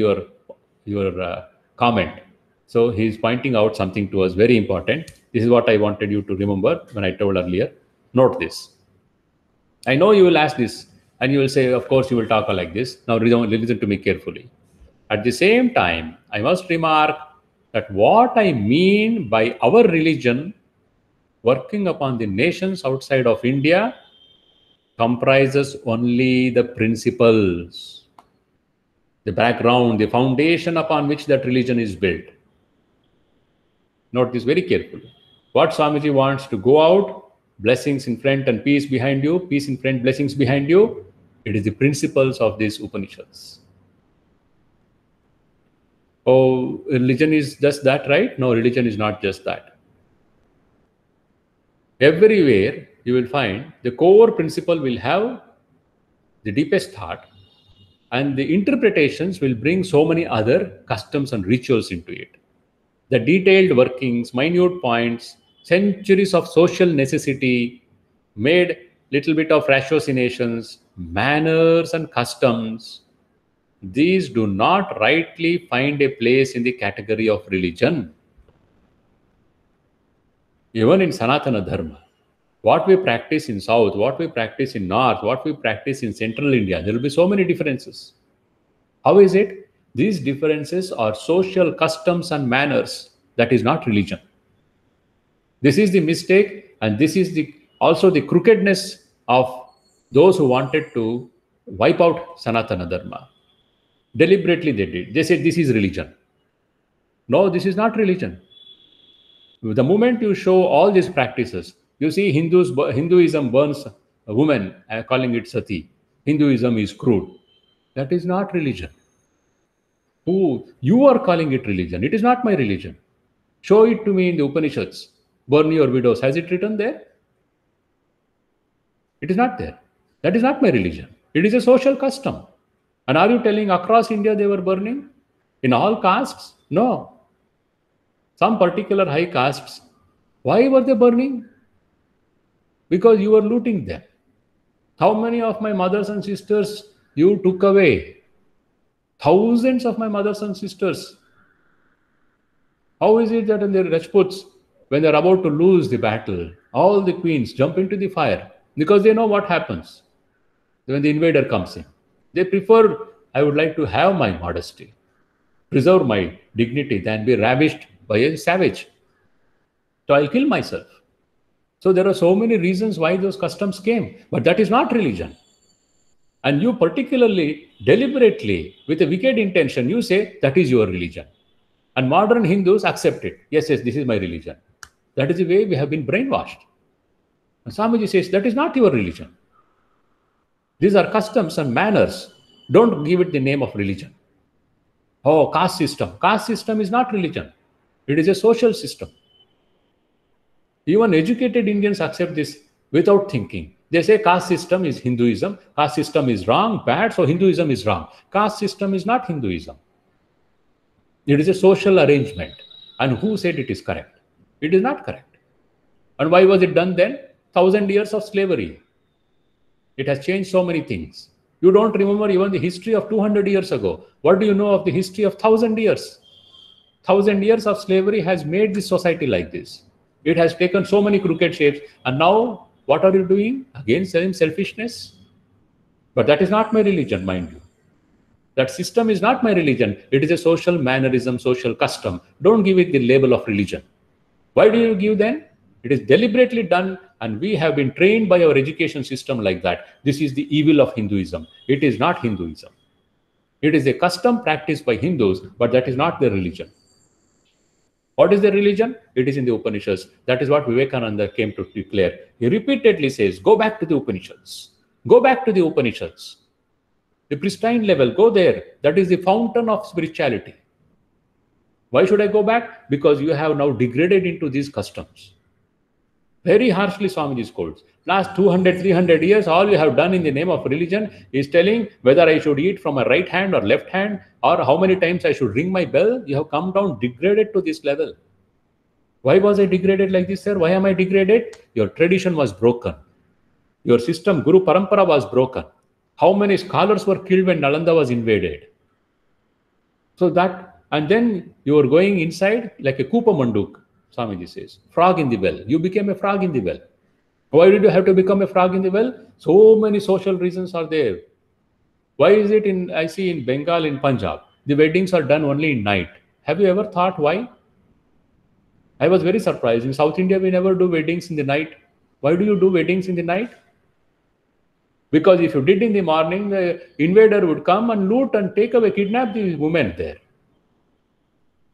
your comment. So he is pointing out something to us very important. This is what I wanted you to remember when I told earlier. Note this. I know you will ask this and you will say, of course you will talk like this. Now listen to me carefully. At the same time, I must remark that what I mean by our religion working upon the nations outside of India comprises only the principles, the background, the foundation upon which that religion is built. Note this very carefully. What Swamiji wants to go out, blessings in front and peace behind you, peace in front, blessings behind you, it is the principles of these Upanishads. Oh, religion is just that, right? No, religion is not just that. Everywhere you will find the core principle will have the deepest thought, and the interpretations will bring so many other customs and rituals into it. The detailed workings, minute points, centuries of social necessity made little bit of ratiocinations, manners and customs. These do not rightly find a place in the category of religion. Even in Sanatana Dharma, what we practice in South, what we practice in North, what we practice in Central India, there will be so many differences. How is it? These differences are social customs and manners. That is not religion. This is the mistake, and this is also the crookedness of those who wanted to wipe out Sanatana Dharma. Deliberately they did. They said this is religion. No, this is not religion. The moment you show all these practices, you see Hinduism burns a woman, calling it sati. Hinduism is crude. That is not religion. Who you are calling it religion? It is not my religion. Show it to me in the Upanishads. Burn your widows. Has it written there? It is not there. That is not my religion. It is a social custom. And are you telling across India they were burning? In all castes? No. Some particular high castes. Why were they burning? Because you were looting them. How many of my mothers and sisters you took away? Thousands of my mothers and sisters. How is it that in the Rajputs, when they're about to lose the battle, all the queens jump into the fire because they know what happens when the invader comes in? They prefer, I would like to have my modesty, preserve my dignity than be ravished by a savage. So I'll kill myself. So there are so many reasons why those customs came, but that is not religion. And you particularly, deliberately, with a wicked intention, you say that is your religion. And modern Hindus accept it. Yes, yes, this is my religion. That is the way we have been brainwashed. And Swamiji says that is not your religion. These are customs and manners. Don't give it the name of religion. Oh, caste system. Caste system is not religion. It is a social system. Even educated Indians accept this without thinking. They say caste system is Hinduism. Caste system is wrong, bad, so Hinduism is wrong. Caste system is not Hinduism. It is a social arrangement. And who said it is correct? It is not correct. And why was it done then? 1,000 years of slavery. It has changed so many things. You don't remember even the history of 200 years ago. What do you know of the history of 1,000 years? 1,000 years of slavery has made this society like this. It has taken so many crooked shapes. And now, what are you doing? Again, saying selfishness. But that is not my religion, mind you. That system is not my religion. It is a social mannerism, social custom. Don't give it the label of religion. Why do you give then? It is deliberately done, and we have been trained by our education system like that. This is the evil of Hinduism. It is not Hinduism. It is a custom practiced by Hindus, but that is not their religion. What is the religion? It is in the Upanishads. That is what Vivekananda came to declare. He repeatedly says, go back to the Upanishads. Go back to the Upanishads. The pristine level, go there. That is the fountain of spirituality. Why should I go back? Because you have now degraded into these customs. Very harshly Swamiji scolds. Last 200, 300 years, all you have done in the name of religion is telling whether I should eat from my right hand or left hand, or how many times I should ring my bell. You have come down degraded to this level. Why was I degraded like this, sir? Why am I degraded? Your tradition was broken. Your system, Guru Parampara, was broken. How many scholars were killed when Nalanda was invaded? So that, and then you were going inside like a Kupa Manduk, Swamiji says, frog in the well. You became a frog in the well. Why did you have to become a frog in the well? So many social reasons are there. Why is it I see in Bengal, in Punjab, the weddings are done only in night. Have you ever thought why? I was very surprised. In South India, we never do weddings in the night. Why do you do weddings in the night? Because if you did in the morning, the invader would come and loot and take away, kidnap the women there.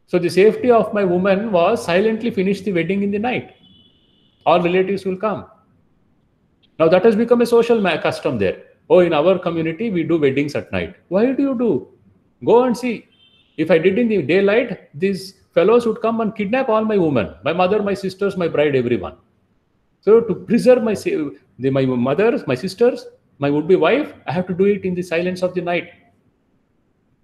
So the safety of my woman was silently finish the wedding in the night. All relatives will come. Now that has become a social custom there. Oh, in our community, we do weddings at night. Why do you do? Go and see. If I did in the daylight, these fellows would come and kidnap all my women, my mother, my sisters, my bride, everyone. So to preserve my mothers, my sisters, my would-be wife, I have to do it in the silence of the night.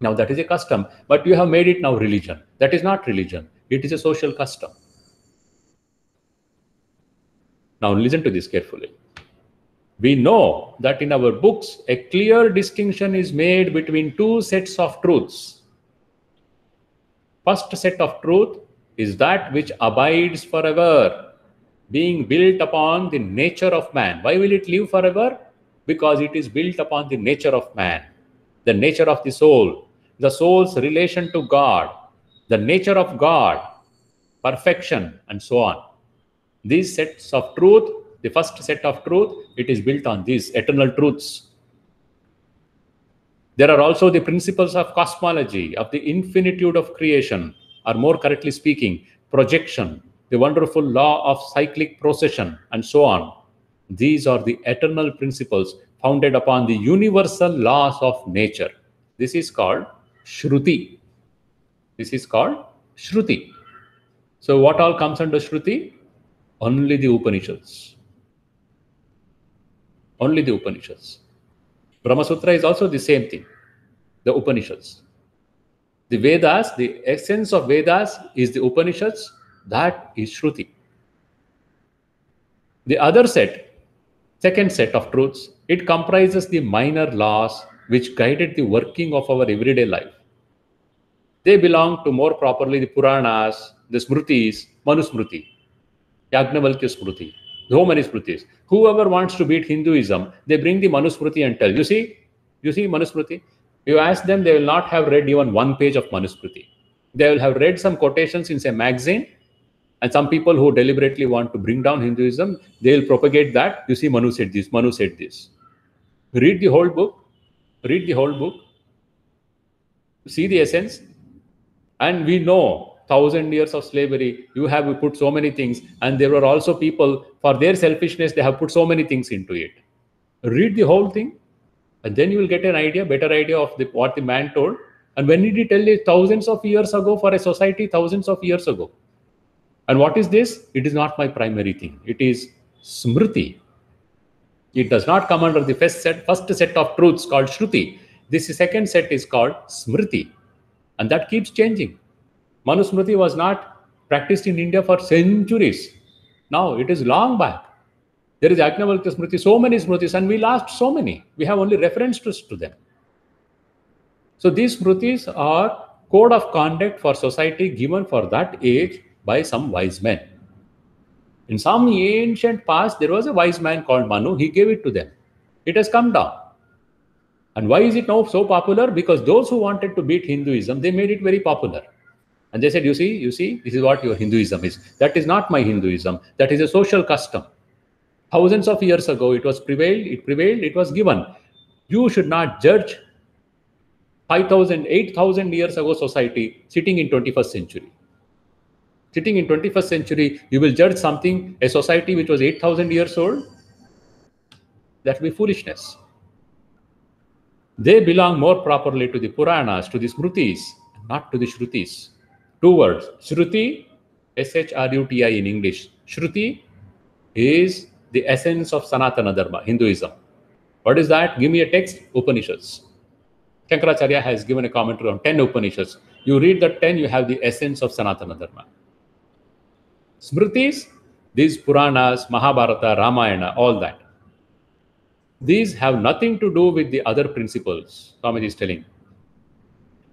Now that is a custom, but you have made it now religion. That is not religion. It is a social custom. Now listen to this carefully. We know that in our books, a clear distinction is made between two sets of truths. First set of truth is that which abides forever, being built upon the nature of man. Why will it live forever? Because it is built upon the nature of man, the nature of the soul's relation to God, the nature of God, perfection, and so on. These sets of truth, the first set of truth, it is built on these eternal truths. There are also the principles of cosmology, of the infinitude of creation, or more correctly speaking, projection, the wonderful law of cyclic procession, and so on. These are the eternal principles founded upon the universal laws of nature. This is called Shruti. This is called Shruti. So what all comes under Shruti? Only the Upanishads. Only the Upanishads. Brahma Sutra is also the same thing. The Upanishads. The Vedas, the essence of Vedas is the Upanishads. That is Shruti. The other set, second set of truths, it comprises the minor laws which guided the working of our everyday life. They belong to more properly the Puranas, the Smritis, Manusmriti, Yajnavalkya Smriti, so many Smritis. Whoever wants to beat Hinduism, they bring the Manusmriti and tell, you see Manusmriti? You ask them, they will not have read even one page of Manusmriti. They will have read some quotations in a magazine, and some people who deliberately want to bring down Hinduism, they will propagate that. You see, Manu said this, Manu said this. Read the whole book. Read the whole book. See the essence. And we know 1,000 years of slavery, you have put so many things. And there were also people, for their selfishness, they have put so many things into it. Read the whole thing. And then you will get an idea, better idea of what the man told. And when did he tell it? Thousands of years ago for a society, thousands of years ago. And what is this? It is not my primary thing. It is Smriti. It does not come under the first set of truths called Shruti. This second set is called Smriti. And that keeps changing. Manusmriti was not practiced in India for centuries. Now it is long back. There is Yajnavalkya Smriti, so many Smritis, and we lost so many. We have only references to them. So these Smritis are code of conduct for society given for that age by some wise men. In some ancient past, there was a wise man called Manu. He gave it to them. It has come down. And why is it now so popular? Because those who wanted to beat Hinduism, they made it very popular. And they said, you see, this is what your Hinduism is. That is not my Hinduism. That is a social custom. Thousands of years ago, it prevailed, it was given. You should not judge 5,000, 8,000 years ago society sitting in 21st century. Sitting in 21st century, you will judge something, a society which was 8,000 years old? That will be foolishness. They belong more properly to the Puranas, to the Smritis, not to the Shrutis. Two words, Shruti, S-H-R-U-T-I in English. Shruti is the essence of Sanatana Dharma, Hinduism. What is that? Give me a text, Upanishads. Shankaracharya has given a commentary on 10 Upanishads. You read the 10, you have the essence of Sanatana Dharma. Smritis, these Puranas, Mahabharata, Ramayana, all that. These have nothing to do with the other principles, Swamiji is telling.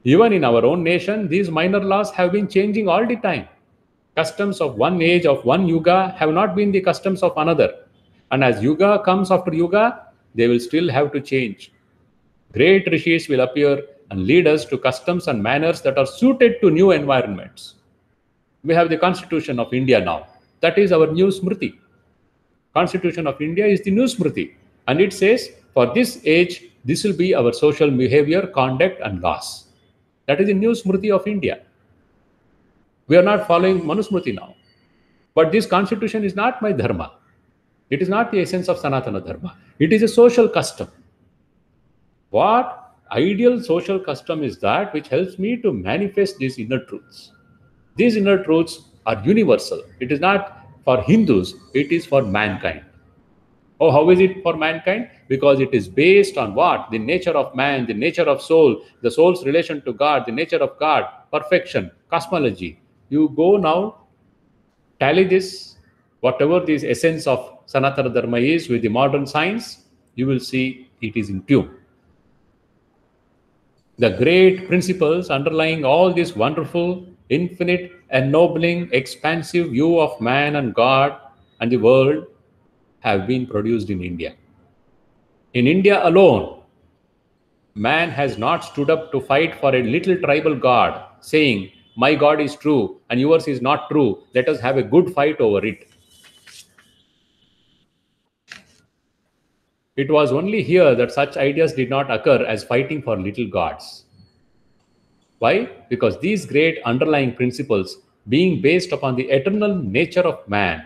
Even in our own nation, these minor laws have been changing all the time. Customs of one age, of one yuga, have not been the customs of another. And as yuga comes after yuga, they will still have to change. Great rishis will appear and lead us to customs and manners that are suited to new environments. We have the Constitution of India now. That is our new Smriti. Constitution of India is the new Smriti. And it says, for this age, this will be our social behavior, conduct, and laws. That is the new Smriti of India. We are not following Manusmriti now. But this constitution is not my dharma. It is not the essence of Sanatana Dharma. It is a social custom. What ideal social custom is that which helps me to manifest these inner truths. These inner truths are universal. It is not for Hindus, it is for mankind. Oh, how is it for mankind? Because it is based on what? The nature of man, the nature of soul, the soul's relation to God, the nature of God, perfection, cosmology. You go now, tally this, whatever this essence of Sanatana Dharma is with the modern science, you will see it is in tune. The great principles underlying all this wonderful, infinite, ennobling, expansive view of man and God and the world have been produced in India. In India alone, man has not stood up to fight for a little tribal god, saying, my God is true and yours is not true. Let us have a good fight over it. It was only here that such ideas did not occur as fighting for little gods. Why? Because these great underlying principles, being based upon the eternal nature of man,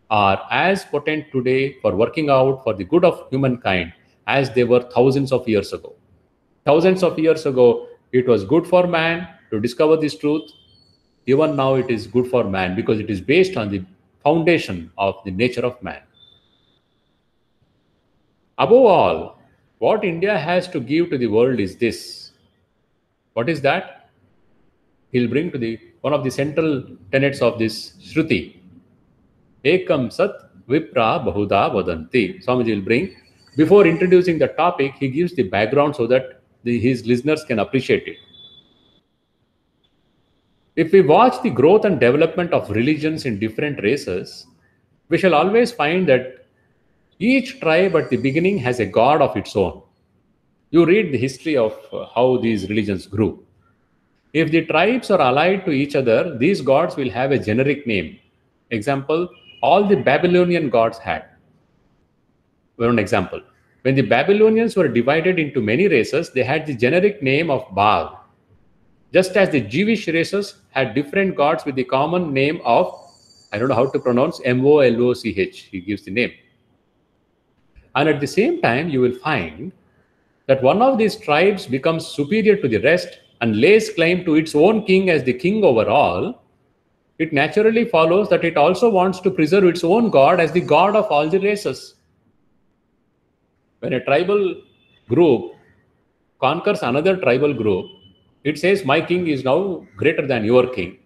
are as potent today for working out for the good of humankind as they were thousands of years ago. Thousands of years ago, it was good for man to discover this truth. Even now, it is good for man because it is based on the foundation of the nature of man. Above all, what India has to give to the world is this. What is that? He'll bring to one of the central tenets of this Shruti. Ekam Sat Vipra Bahuda Vadanti. Swamiji will bring. Before introducing the topic, he gives the background so that his listeners can appreciate it. If we watch the growth and development of religions in different races, we shall always find that each tribe at the beginning has a god of its own. You read the history of how these religions grew. If the tribes are allied to each other, these gods will have a generic name. Example, all the Babylonian gods had. One example. When the Babylonians were divided into many races, they had the generic name of Baal. Just as the Jewish races had different gods with the common name of, I don't know how to pronounce, Moloch, he gives the name. And at the same time, you will find that one of these tribes becomes superior to the rest and lays claim to its own king as the king over all. It naturally follows that it also wants to preserve its own god as the god of all the races. When a tribal group conquers another tribal group, it says, my king is now greater than your king.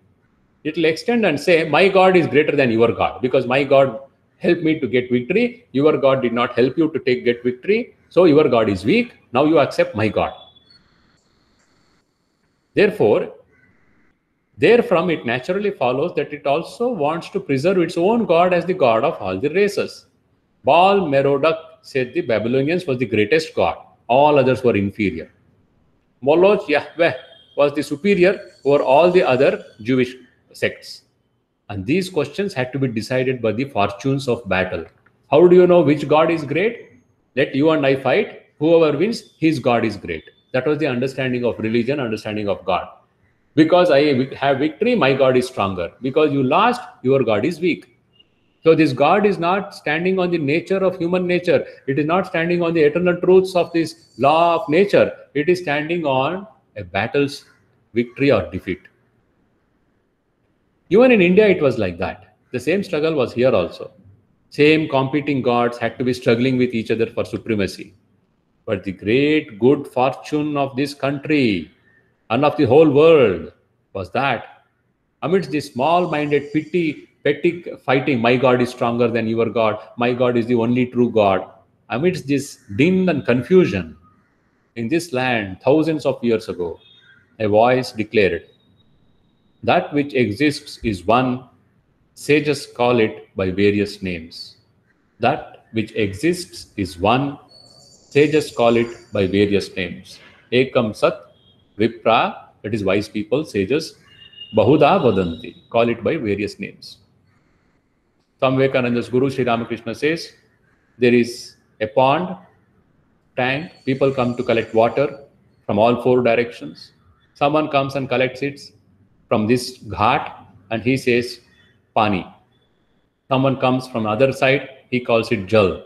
It will extend and say, my God is greater than your God, because my God helped me to get victory. Your God did not help you to get victory. So your God is weak. Now you accept my God. Therefore, Therefrom, it naturally follows that it also wants to preserve its own god as the god of all the races. Baal Merodach said the Babylonians was the greatest god, all others were inferior. Moloch Yahweh was the superior over all the other Jewish sects. And these questions had to be decided by the fortunes of battle. How do you know which god is great? Let you and I fight. Whoever wins, his god is great. That was the understanding of religion, understanding of God. Because I have victory, my god is stronger. Because you lost, your god is weak. So this God is not standing on the nature of human nature. It is not standing on the eternal truths of this law of nature. It is standing on a battle's victory or defeat. Even in India, it was like that. The same struggle was here also. Same competing gods had to be struggling with each other for supremacy. But the great good fortune of this country and of the whole world was that amidst this small-minded, petty fighting, my God is stronger than your God, my God is the only true God, amidst this din and confusion, in this land, thousands of years ago, a voice declared, that which exists is one, sages call it by various names. That which exists is one, sages call it by various names. Ekam Sat, Vipra, that is wise people, sages, Bahuda Vadanti, call it by various names. Swami Vivekananda's Guru Sri Ramakrishna says, there is a pond, tank, people come to collect water from all four directions. Someone comes and collects it from this ghat and he says, Pani. Someone comes from the other side, he calls it Jal.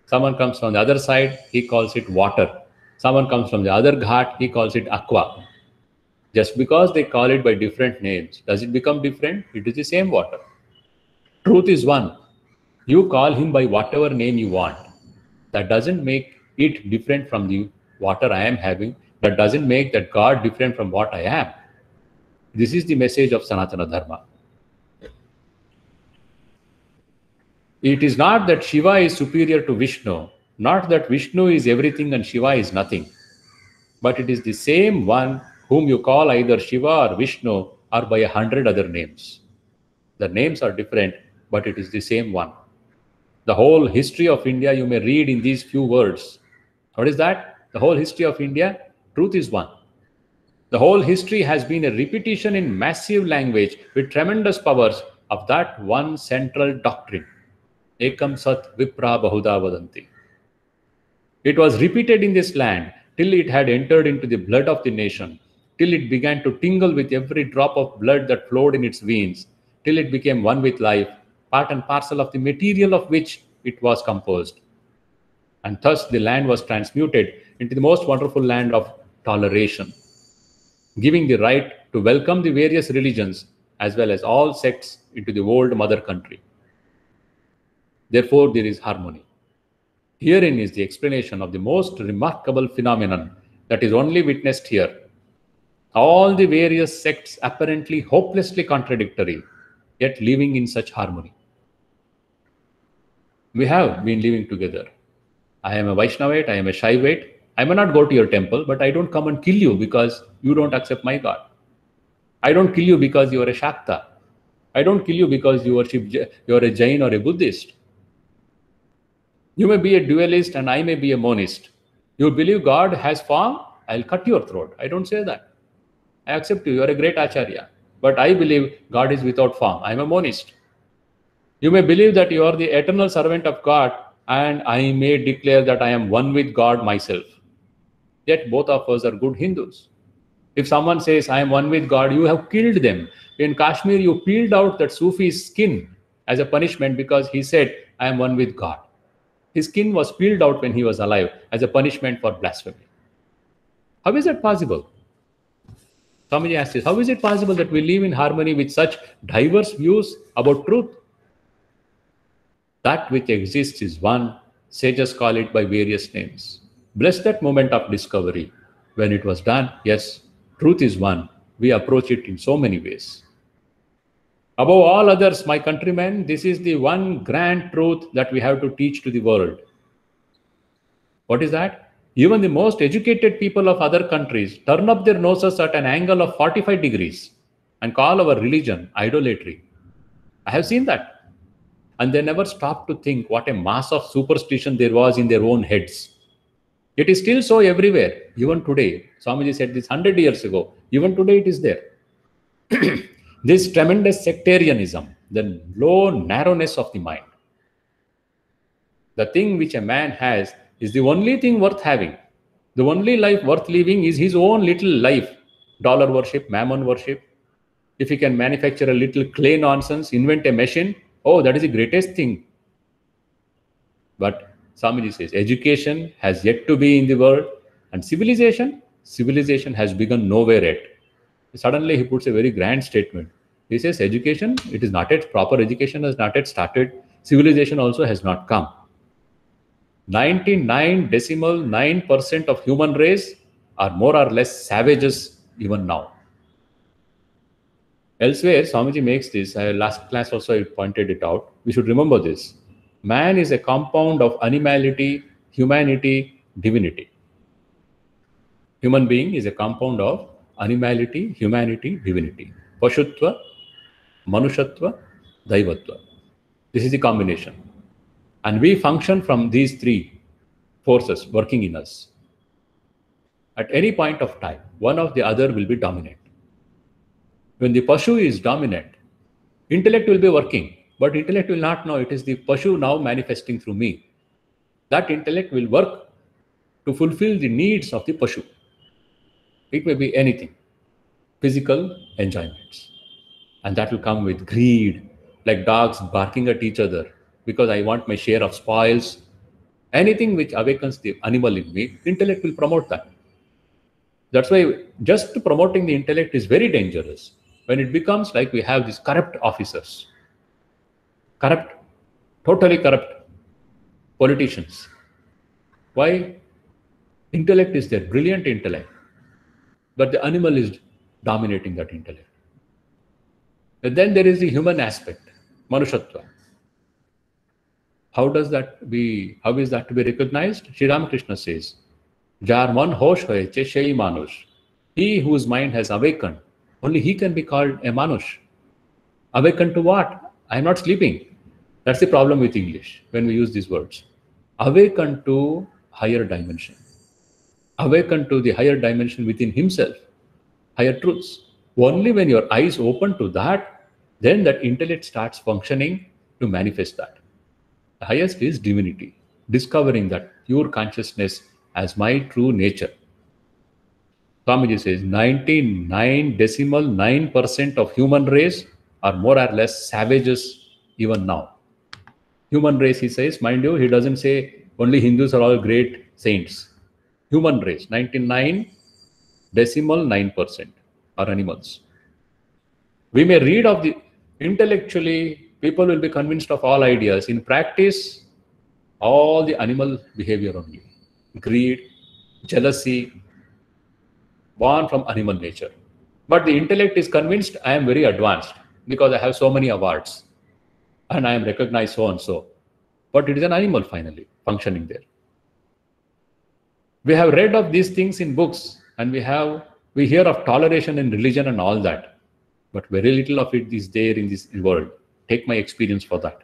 Someone comes from the other side, he calls it water. Someone comes from the other ghat, he calls it aqua. Just because they call it by different names, does it become different? It is the same water. Truth is one. You call him by whatever name you want. That doesn't make it different from the water I am having. That doesn't make that God different from what I am. This is the message of Sanatana Dharma. It is not that Shiva is superior to Vishnu, not that Vishnu is everything and Shiva is nothing, but it is the same one whom you call either Shiva or Vishnu or by 100 other names. The names are different, but it is the same one. The whole history of India you may read in these few words. What is that? The whole history of India, truth is one. The whole history has been a repetition in massive language with tremendous powers of that one central doctrine. Ekam Sat Vipra Bahuda Vadanti. It was repeated in this land till it had entered into the blood of the nation, till it began to tingle with every drop of blood that flowed in its veins, till it became one with life, part and parcel of the material of which it was composed. And thus the land was transmuted into the most wonderful land of toleration, giving the right to welcome the various religions as well as all sects into the old mother country. Therefore, there is harmony. Herein is the explanation of the most remarkable phenomenon that is only witnessed here. All the various sects apparently hopelessly contradictory, yet living in such harmony. We have been living together. I am a Vaishnavite, I am a Shaivite. I may not go to your temple, but I don't come and kill you because you don't accept my God. I don't kill you because you are a Shakta. I don't kill you because you are a Jain or a Buddhist. You may be a dualist and I may be a monist. You believe God has form, I'll cut your throat. I don't say that. I accept you, you are a great Acharya. But I believe God is without form. I am a monist. You may believe that you are the eternal servant of God and I may declare that I am one with God myself. Yet both of us are good Hindus. If someone says, I am one with God, you have killed them. In Kashmir, you peeled out that Sufi's skin as a punishment because he said, I am one with God. His skin was peeled out when he was alive as a punishment for blasphemy. How is that possible? Swamiji asks this, how is it possible that we live in harmony with such diverse views about truth? That which exists is one, sages call it by various names. Bless that moment of discovery. When it was done, yes, truth is one. We approach it in so many ways. Above all others, my countrymen, this is the one grand truth that we have to teach to the world. What is that? Even the most educated people of other countries turn up their noses at an angle of 45 degrees and call our religion idolatry. I have seen that. And they never stopped to think what a mass of superstition there was in their own heads. It is still so everywhere, even today. Swamiji said this 100 years ago. Even today it is there. This tremendous sectarianism, the low narrowness of the mind. The thing which a man has is the only thing worth having. The only life worth living is his own little life. Dollar worship, mammon worship. If he can manufacture a little clay nonsense, invent a machine, oh, that is the greatest thing. But Swamiji says, education has yet to be in the world, and civilization has begun nowhere yet. Suddenly he puts a very grand statement. He says, education, it is not yet, proper education has not yet started. Civilization also has not come. 99.9% of human race are more or less savages even now. Elsewhere, Swamiji makes this, last class also I pointed it out. We should remember this. Man is a compound of animality, humanity, divinity. Human being is a compound of animality, humanity, divinity. Pashutva, Manushatva, Daivatva. This is the combination. And we function from these three forces working in us. At any point of time, one of the other will be dominant. When the Pashu is dominant, intellect will be working, but intellect will not know it is the Pashu now manifesting through me. That intellect will work to fulfill the needs of the Pashu. It may be anything, physical enjoyments. And that will come with greed, like dogs barking at each other because I want my share of spoils. Anything which awakens the animal in me, intellect will promote that. That's why just promoting the intellect is very dangerous. When it becomes like we have these corrupt officers, corrupt, totally corrupt politicians. Why? Intellect is there, brilliant intellect, but the animal is dominating that intellect. And then there is the human aspect, Manushatva. How is that to be recognized? Sri Ramakrishna says, Jar man hosh hoye che shei manush. He whose mind has awakened, only he can be called a manush. Awakened to what? I am not sleeping. That's the problem with English when we use these words. Awakened to higher dimension. Awakened to the higher dimension within himself, higher truths. Only when your eyes open to that, then that intellect starts functioning to manifest that. The highest is divinity, discovering that pure consciousness as my true nature. Swamiji says 99.9% of human race are more or less savages even now. Human race, he says, mind you, he doesn't say only Hindus are all great saints. Human race, 99.9% are animals. We may read of the intellectually, people will be convinced of all ideas. In practice, all the animal behavior only. Greed, jealousy, born from animal nature. But the intellect is convinced I am very advanced because I have so many awards and I am recognized so and so. But it is an animal finally functioning there. We have read of these things in books and we hear of toleration in religion and all that. But very little of it is there in this world. Take my experience for that.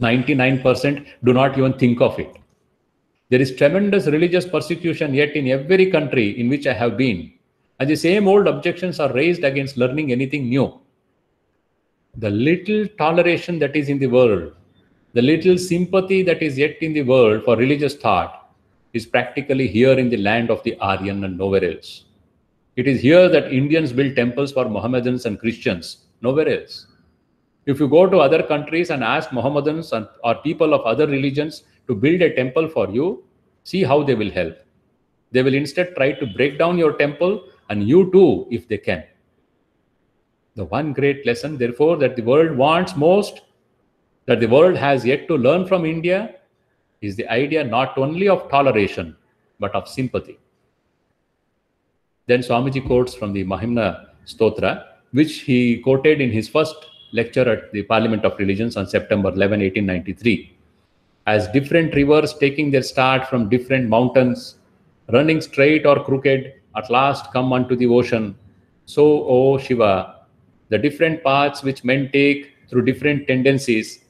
99% do not even think of it. There is tremendous religious persecution yet in every country in which I have been. And the same old objections are raised against learning anything new. The little toleration that is in the world, the little sympathy that is yet in the world for religious thought is practically here in the land of the Aryan and nowhere else. It is here that Indians build temples for Mohammedans and Christians, nowhere else. If you go to other countries and ask Mohammedans or people of other religions to build a temple for you, see how they will help. They will instead try to break down your temple and you too, if they can. The one great lesson, therefore, that the world wants most, that the world has yet to learn from India, is the idea not only of toleration, but of sympathy. Then Swamiji quotes from the Mahimna Stotra, which he quoted in his first lecture at the Parliament of Religions on September 11, 1893. As different rivers taking their start from different mountains, running straight or crooked, at last come unto the ocean, So, O Shiva, the different paths which men take through different tendencies,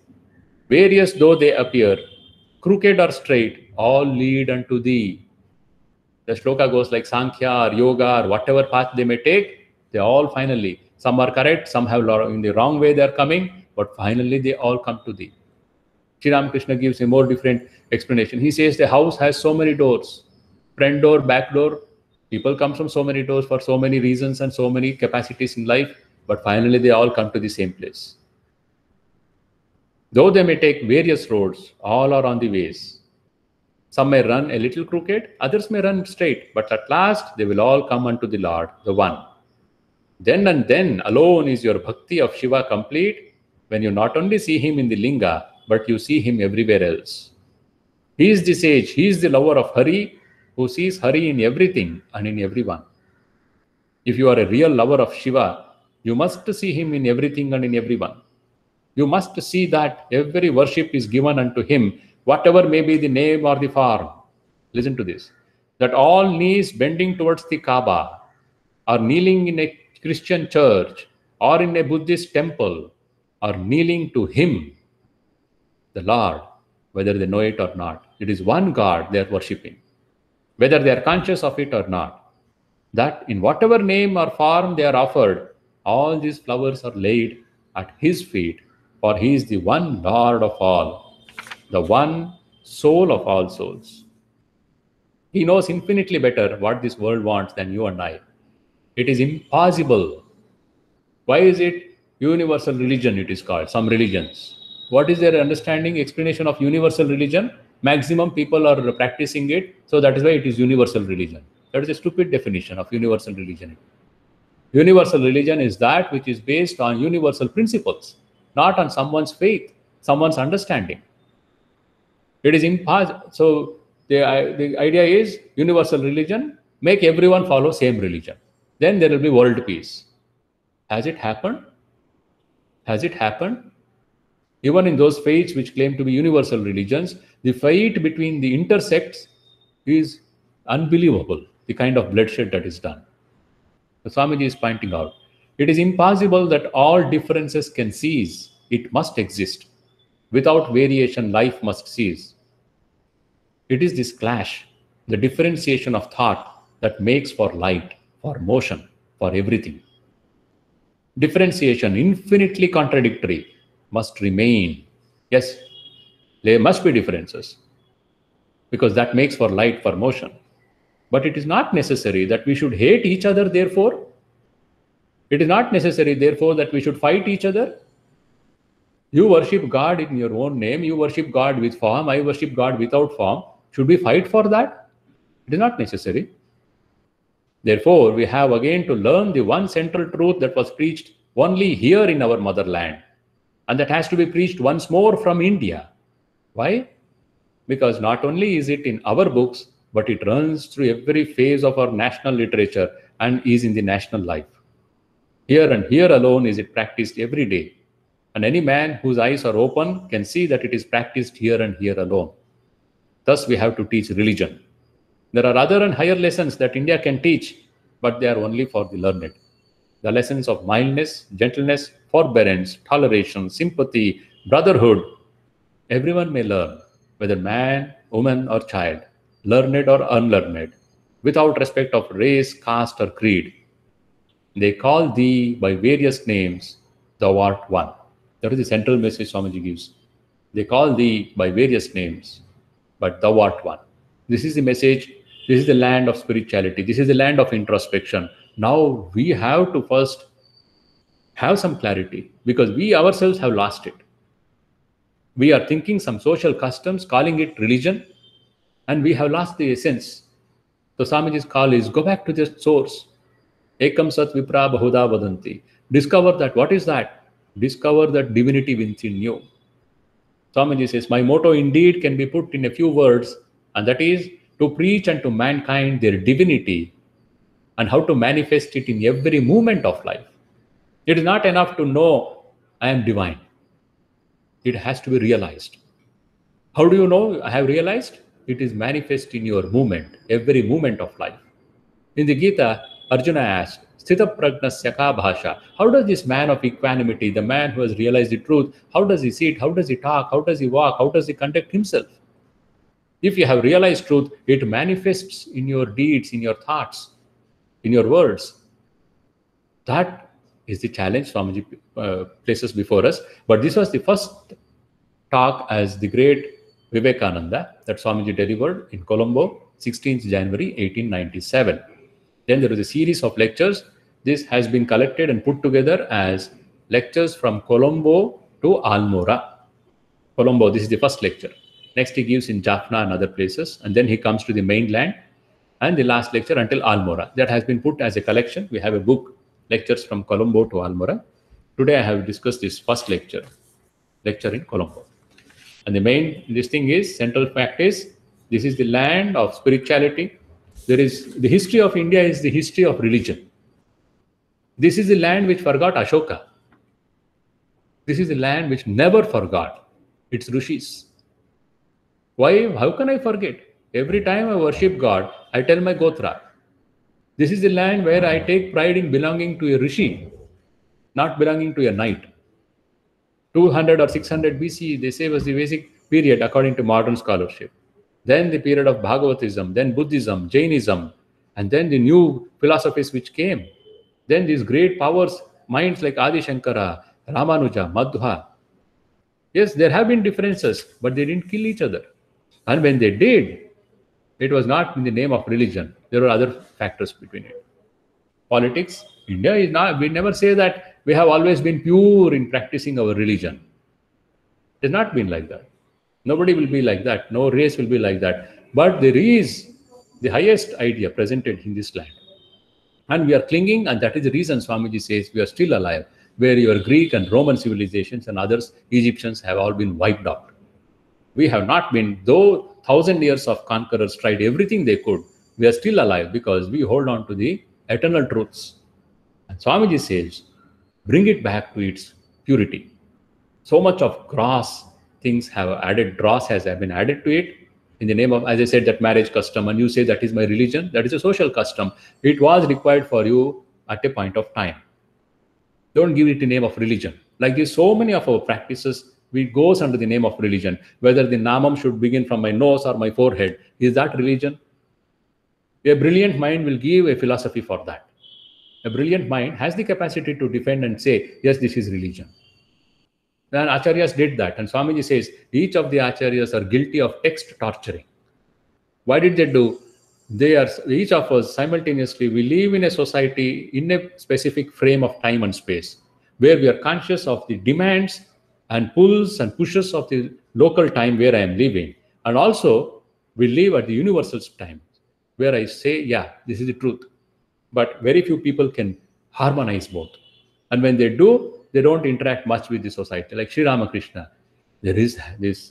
various though they appear, crooked or straight, all lead unto thee. The shloka goes like Sankhya or Yoga or whatever path they may take, they all finally, some are correct, some have in the wrong way they are coming, but finally they all come to thee. Sri Ramakrishna gives a more different explanation. He says the house has so many doors, front door, back door. People come from so many doors for so many reasons and so many capacities in life, but finally they all come to the same place. Though they may take various roads, all are on the ways. Some may run a little crooked, others may run straight, but at last they will all come unto the Lord, the One. Then and then alone is your bhakti of Shiva complete, when you not only see him in the linga, but you see him everywhere else. He is the sage, he is the lover of Hari, who sees Hari in everything and in everyone. If you are a real lover of Shiva, you must see him in everything and in everyone. You must see that every worship is given unto him, whatever may be the name or the form. Listen to this. That all knees bending towards the Kaaba, or kneeling in a Christian church, or in a Buddhist temple, are kneeling to him, the Lord, whether they know it or not. It is one God they are worshipping, whether they are conscious of it or not. That in whatever name or form they are offered, all these flowers are laid at his feet, for he is the one Lord of all, the one soul of all souls. He knows infinitely better what this world wants than you and I. It is impossible. Why is it universal religion, it is called, some religions? What is their understanding, explanation of universal religion? Maximum people are practicing it, so that is why it is universal religion. That is a stupid definition of universal religion. Universal religion is that which is based on universal principles, not on someone's faith, someone's understanding. It is impossible. So the idea is universal religion, make everyone follow same religion. Then there will be world peace. Has it happened? Has it happened? Even in those faiths which claim to be universal religions, the fight between the intersects is unbelievable, the kind of bloodshed that is done. The Swamiji is pointing out, it is impossible that all differences can cease. It must exist. Without variation, life must cease. It is this clash, the differentiation of thought, that makes for light, for motion, for everything. Differentiation, infinitely contradictory, must remain. Yes, there must be differences, because that makes for light, for motion. But it is not necessary that we should hate each other, therefore. It is not necessary, therefore, that we should fight each other. You worship God in your own name, you worship God with form, I worship God without form. Should we fight for that? It is not necessary. Therefore, we have again to learn the one central truth that was preached only here in our motherland, and that has to be preached once more from India. Why? Because not only is it in our books, but it runs through every phase of our national literature and is in the national life. Here and here alone is it practiced every day. And any man whose eyes are open can see that it is practiced here and here alone. Thus, we have to teach religion. There are other and higher lessons that India can teach, but they are only for the learned. The lessons of mildness, gentleness, forbearance, toleration, sympathy, brotherhood, everyone may learn, whether man, woman, or child, learned or unlearned, without respect of race, caste, or creed. They call thee by various names, thou art one. That is the central message Swamiji gives. They call thee by various names, but thou art one. This is the message. This is the land of spirituality. This is the land of introspection. Now we have to first have some clarity, because we ourselves have lost it. We are thinking some social customs, calling it religion, and we have lost the essence. So Swamiji's call is, go back to the source. Ekam sat vipra bahuda vadanti. Discover that. What is that? Discover that divinity within you. Swamiji says, my motto indeed can be put in a few words, and that is to preach unto mankind their divinity and how to manifest it in every moment of life. It is not enough to know I am divine. It has to be realized. How do you know I have realized? It is manifest in your movement, every moment of life. In the Gita, Arjuna asked, Sthita pragnasya ka bhasha. How does this man of equanimity, the man who has realized the truth, how does he sit? How does he talk? How does he walk? How does he conduct himself? If you have realized truth, it manifests in your deeds, in your thoughts, in your words. That is the challenge Swamiji places before us. But this was the first talk as the great Vivekananda that Swamiji delivered in Colombo, 16th January 1897. Then there was a series of lectures. This has been collected and put together as lectures from Colombo to Almora. Colombo, this is the first lecture. Next he gives in Jaffna and other places, and then he comes to the mainland, and the last lecture until Almora. That has been put as a collection. We have a book, Lectures from Colombo to Almora. Today I have discussed this first lecture in Colombo. And the main, this thing is, central fact is, this is the land of spirituality. There is, the history of India is the history of religion. This is the land which forgot Ashoka. This is the land which never forgot its rishis. Why? How can I forget? Every time I worship God, I tell my Gotra. This is the land where I take pride in belonging to a rishi, not belonging to a knight. 200 or 600 BC, they say, was the basic period according to modern scholarship. Then the period of Bhagavatism, then Buddhism, Jainism, and then the new philosophies which came. Then these great powers, minds like Adi Shankara, Ramanuja, Madhva. Yes, there have been differences, but they didn't kill each other. And when they did, it was not in the name of religion. There were other factors between it. Politics, India is not, we never say that we have always been pure in practicing our religion. It has not been like that. Nobody will be like that. No race will be like that. But there is the highest idea presented in this land. And we are clinging, and that is the reason Swamiji says we are still alive, where your Greek and Roman civilizations and others, Egyptians, have all been wiped out. We have not been, though 1,000 years of conquerors tried everything they could, we are still alive because we hold on to the eternal truths. And Swamiji says, bring it back to its purity. So much of gross things have added, dross has been added to it in the name of, as I said, that marriage custom, and you say that is my religion, that is a social custom. It was required for you at a point of time. Don't give it the name of religion. Like this, so many of our practices, it goes under the name of religion. Whether the namam should begin from my nose or my forehead, is that religion? A brilliant mind will give a philosophy for that. A brilliant mind has the capacity to defend and say, yes, this is religion. And Acharyas did that. And Swamiji says, each of the Acharyas are guilty of text torturing. Why did they do? They are, each of us simultaneously, we live in a society in a specific frame of time and space, where we are conscious of the demands and pulls and pushes of the local time where I am living. And also, we live at the universal time, where I say, yeah, this is the truth. But very few people can harmonize both. And when they do, they don't interact much with the society. Like Sri Ramakrishna, there is this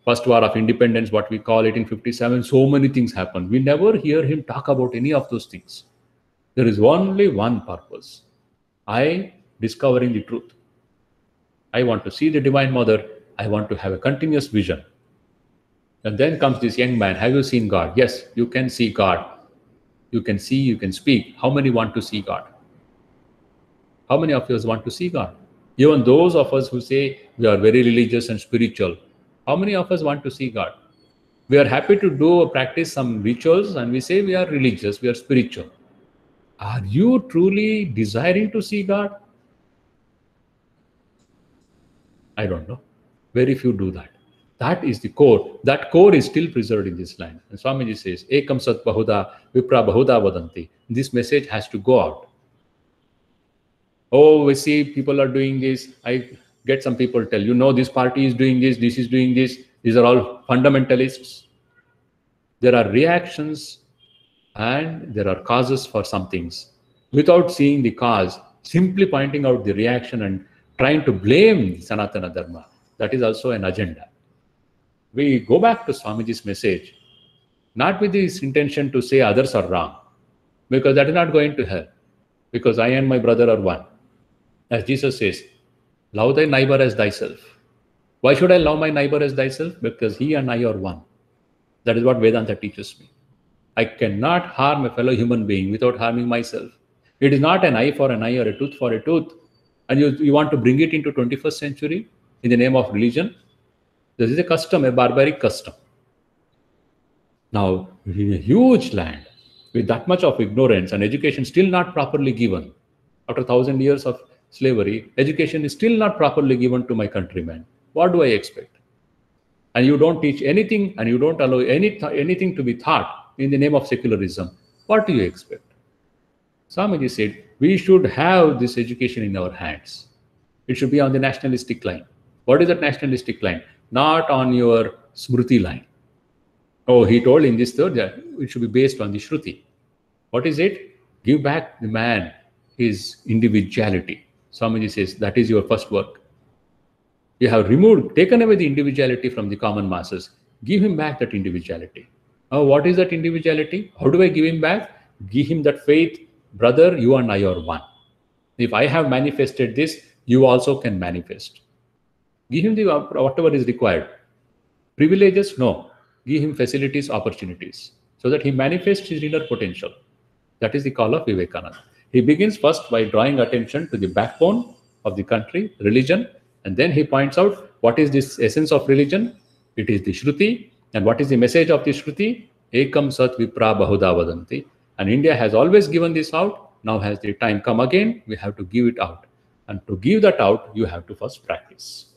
first war of independence, what we call it, in 57, so many things happen. We never hear him talk about any of those things. There is only one purpose. I discovering the truth. I want to see the Divine Mother. I want to have a continuous vision. And then comes this young man. Have you seen God? Yes, you can see God. You can see, you can speak. How many want to see God? How many of us want to see God? Even those of us who say we are very religious and spiritual, how many of us want to see God? We are happy to do or practice some rituals and we say we are religious, we are spiritual. Are you truly desiring to see God? I don't know. Very few do that. That is the core. That core is still preserved in this land. And Swamiji says, Ekam Sat Bahuda, Vipra Bahuda Vadanti. This message has to go out. Oh, we see people are doing this. I get some people tell, you know, this party is doing this is doing this. These are all fundamentalists. There are reactions and there are causes for some things. Without seeing the cause, simply pointing out the reaction and trying to blame Sanatana Dharma, that is also an agenda. We go back to Swamiji's message, not with this intention to say others are wrong, because that is not going to help, because I and my brother are one. As Jesus says, love thy neighbor as thyself. Why should I love my neighbor as thyself? Because he and I are one. That is what Vedanta teaches me. I cannot harm a fellow human being without harming myself. It is not an eye for an eye or a tooth for a tooth. And you want to bring it into 21st century in the name of religion. This is a custom, a barbaric custom. Now, in a huge land with that much of ignorance and education still not properly given, after 1,000 years of slavery, education is still not properly given to my countrymen. What do I expect? And you don't teach anything, and you don't allow anything to be taught in the name of secularism. What do you expect? Swamiji said, we should have this education in our hands. It should be on the nationalistic line. What is that nationalistic line? Not on your Smriti line. Oh, he told in this third that it should be based on the Shruti. What is it? Give back the man his individuality. Swamiji says, that is your first work. You have taken away the individuality from the common masses. Give him back that individuality. Now, what is that individuality? How do I give him back? Give him that faith, brother, you and I are one. If I have manifested this, you also can manifest. Give him whatever is required. Privileges? No. Give him facilities, opportunities, so that he manifests his inner potential. That is the call of Vivekananda. He begins first by drawing attention to the backbone of the country, religion, and then he points out what is this essence of religion. It is the Shruti. And what is the message of the Shruti? Ekam Sat Vipra Bahuda Vadanti. And India has always given this out. Now has the time come again, we have to give it out. And to give that out, you have to first practice.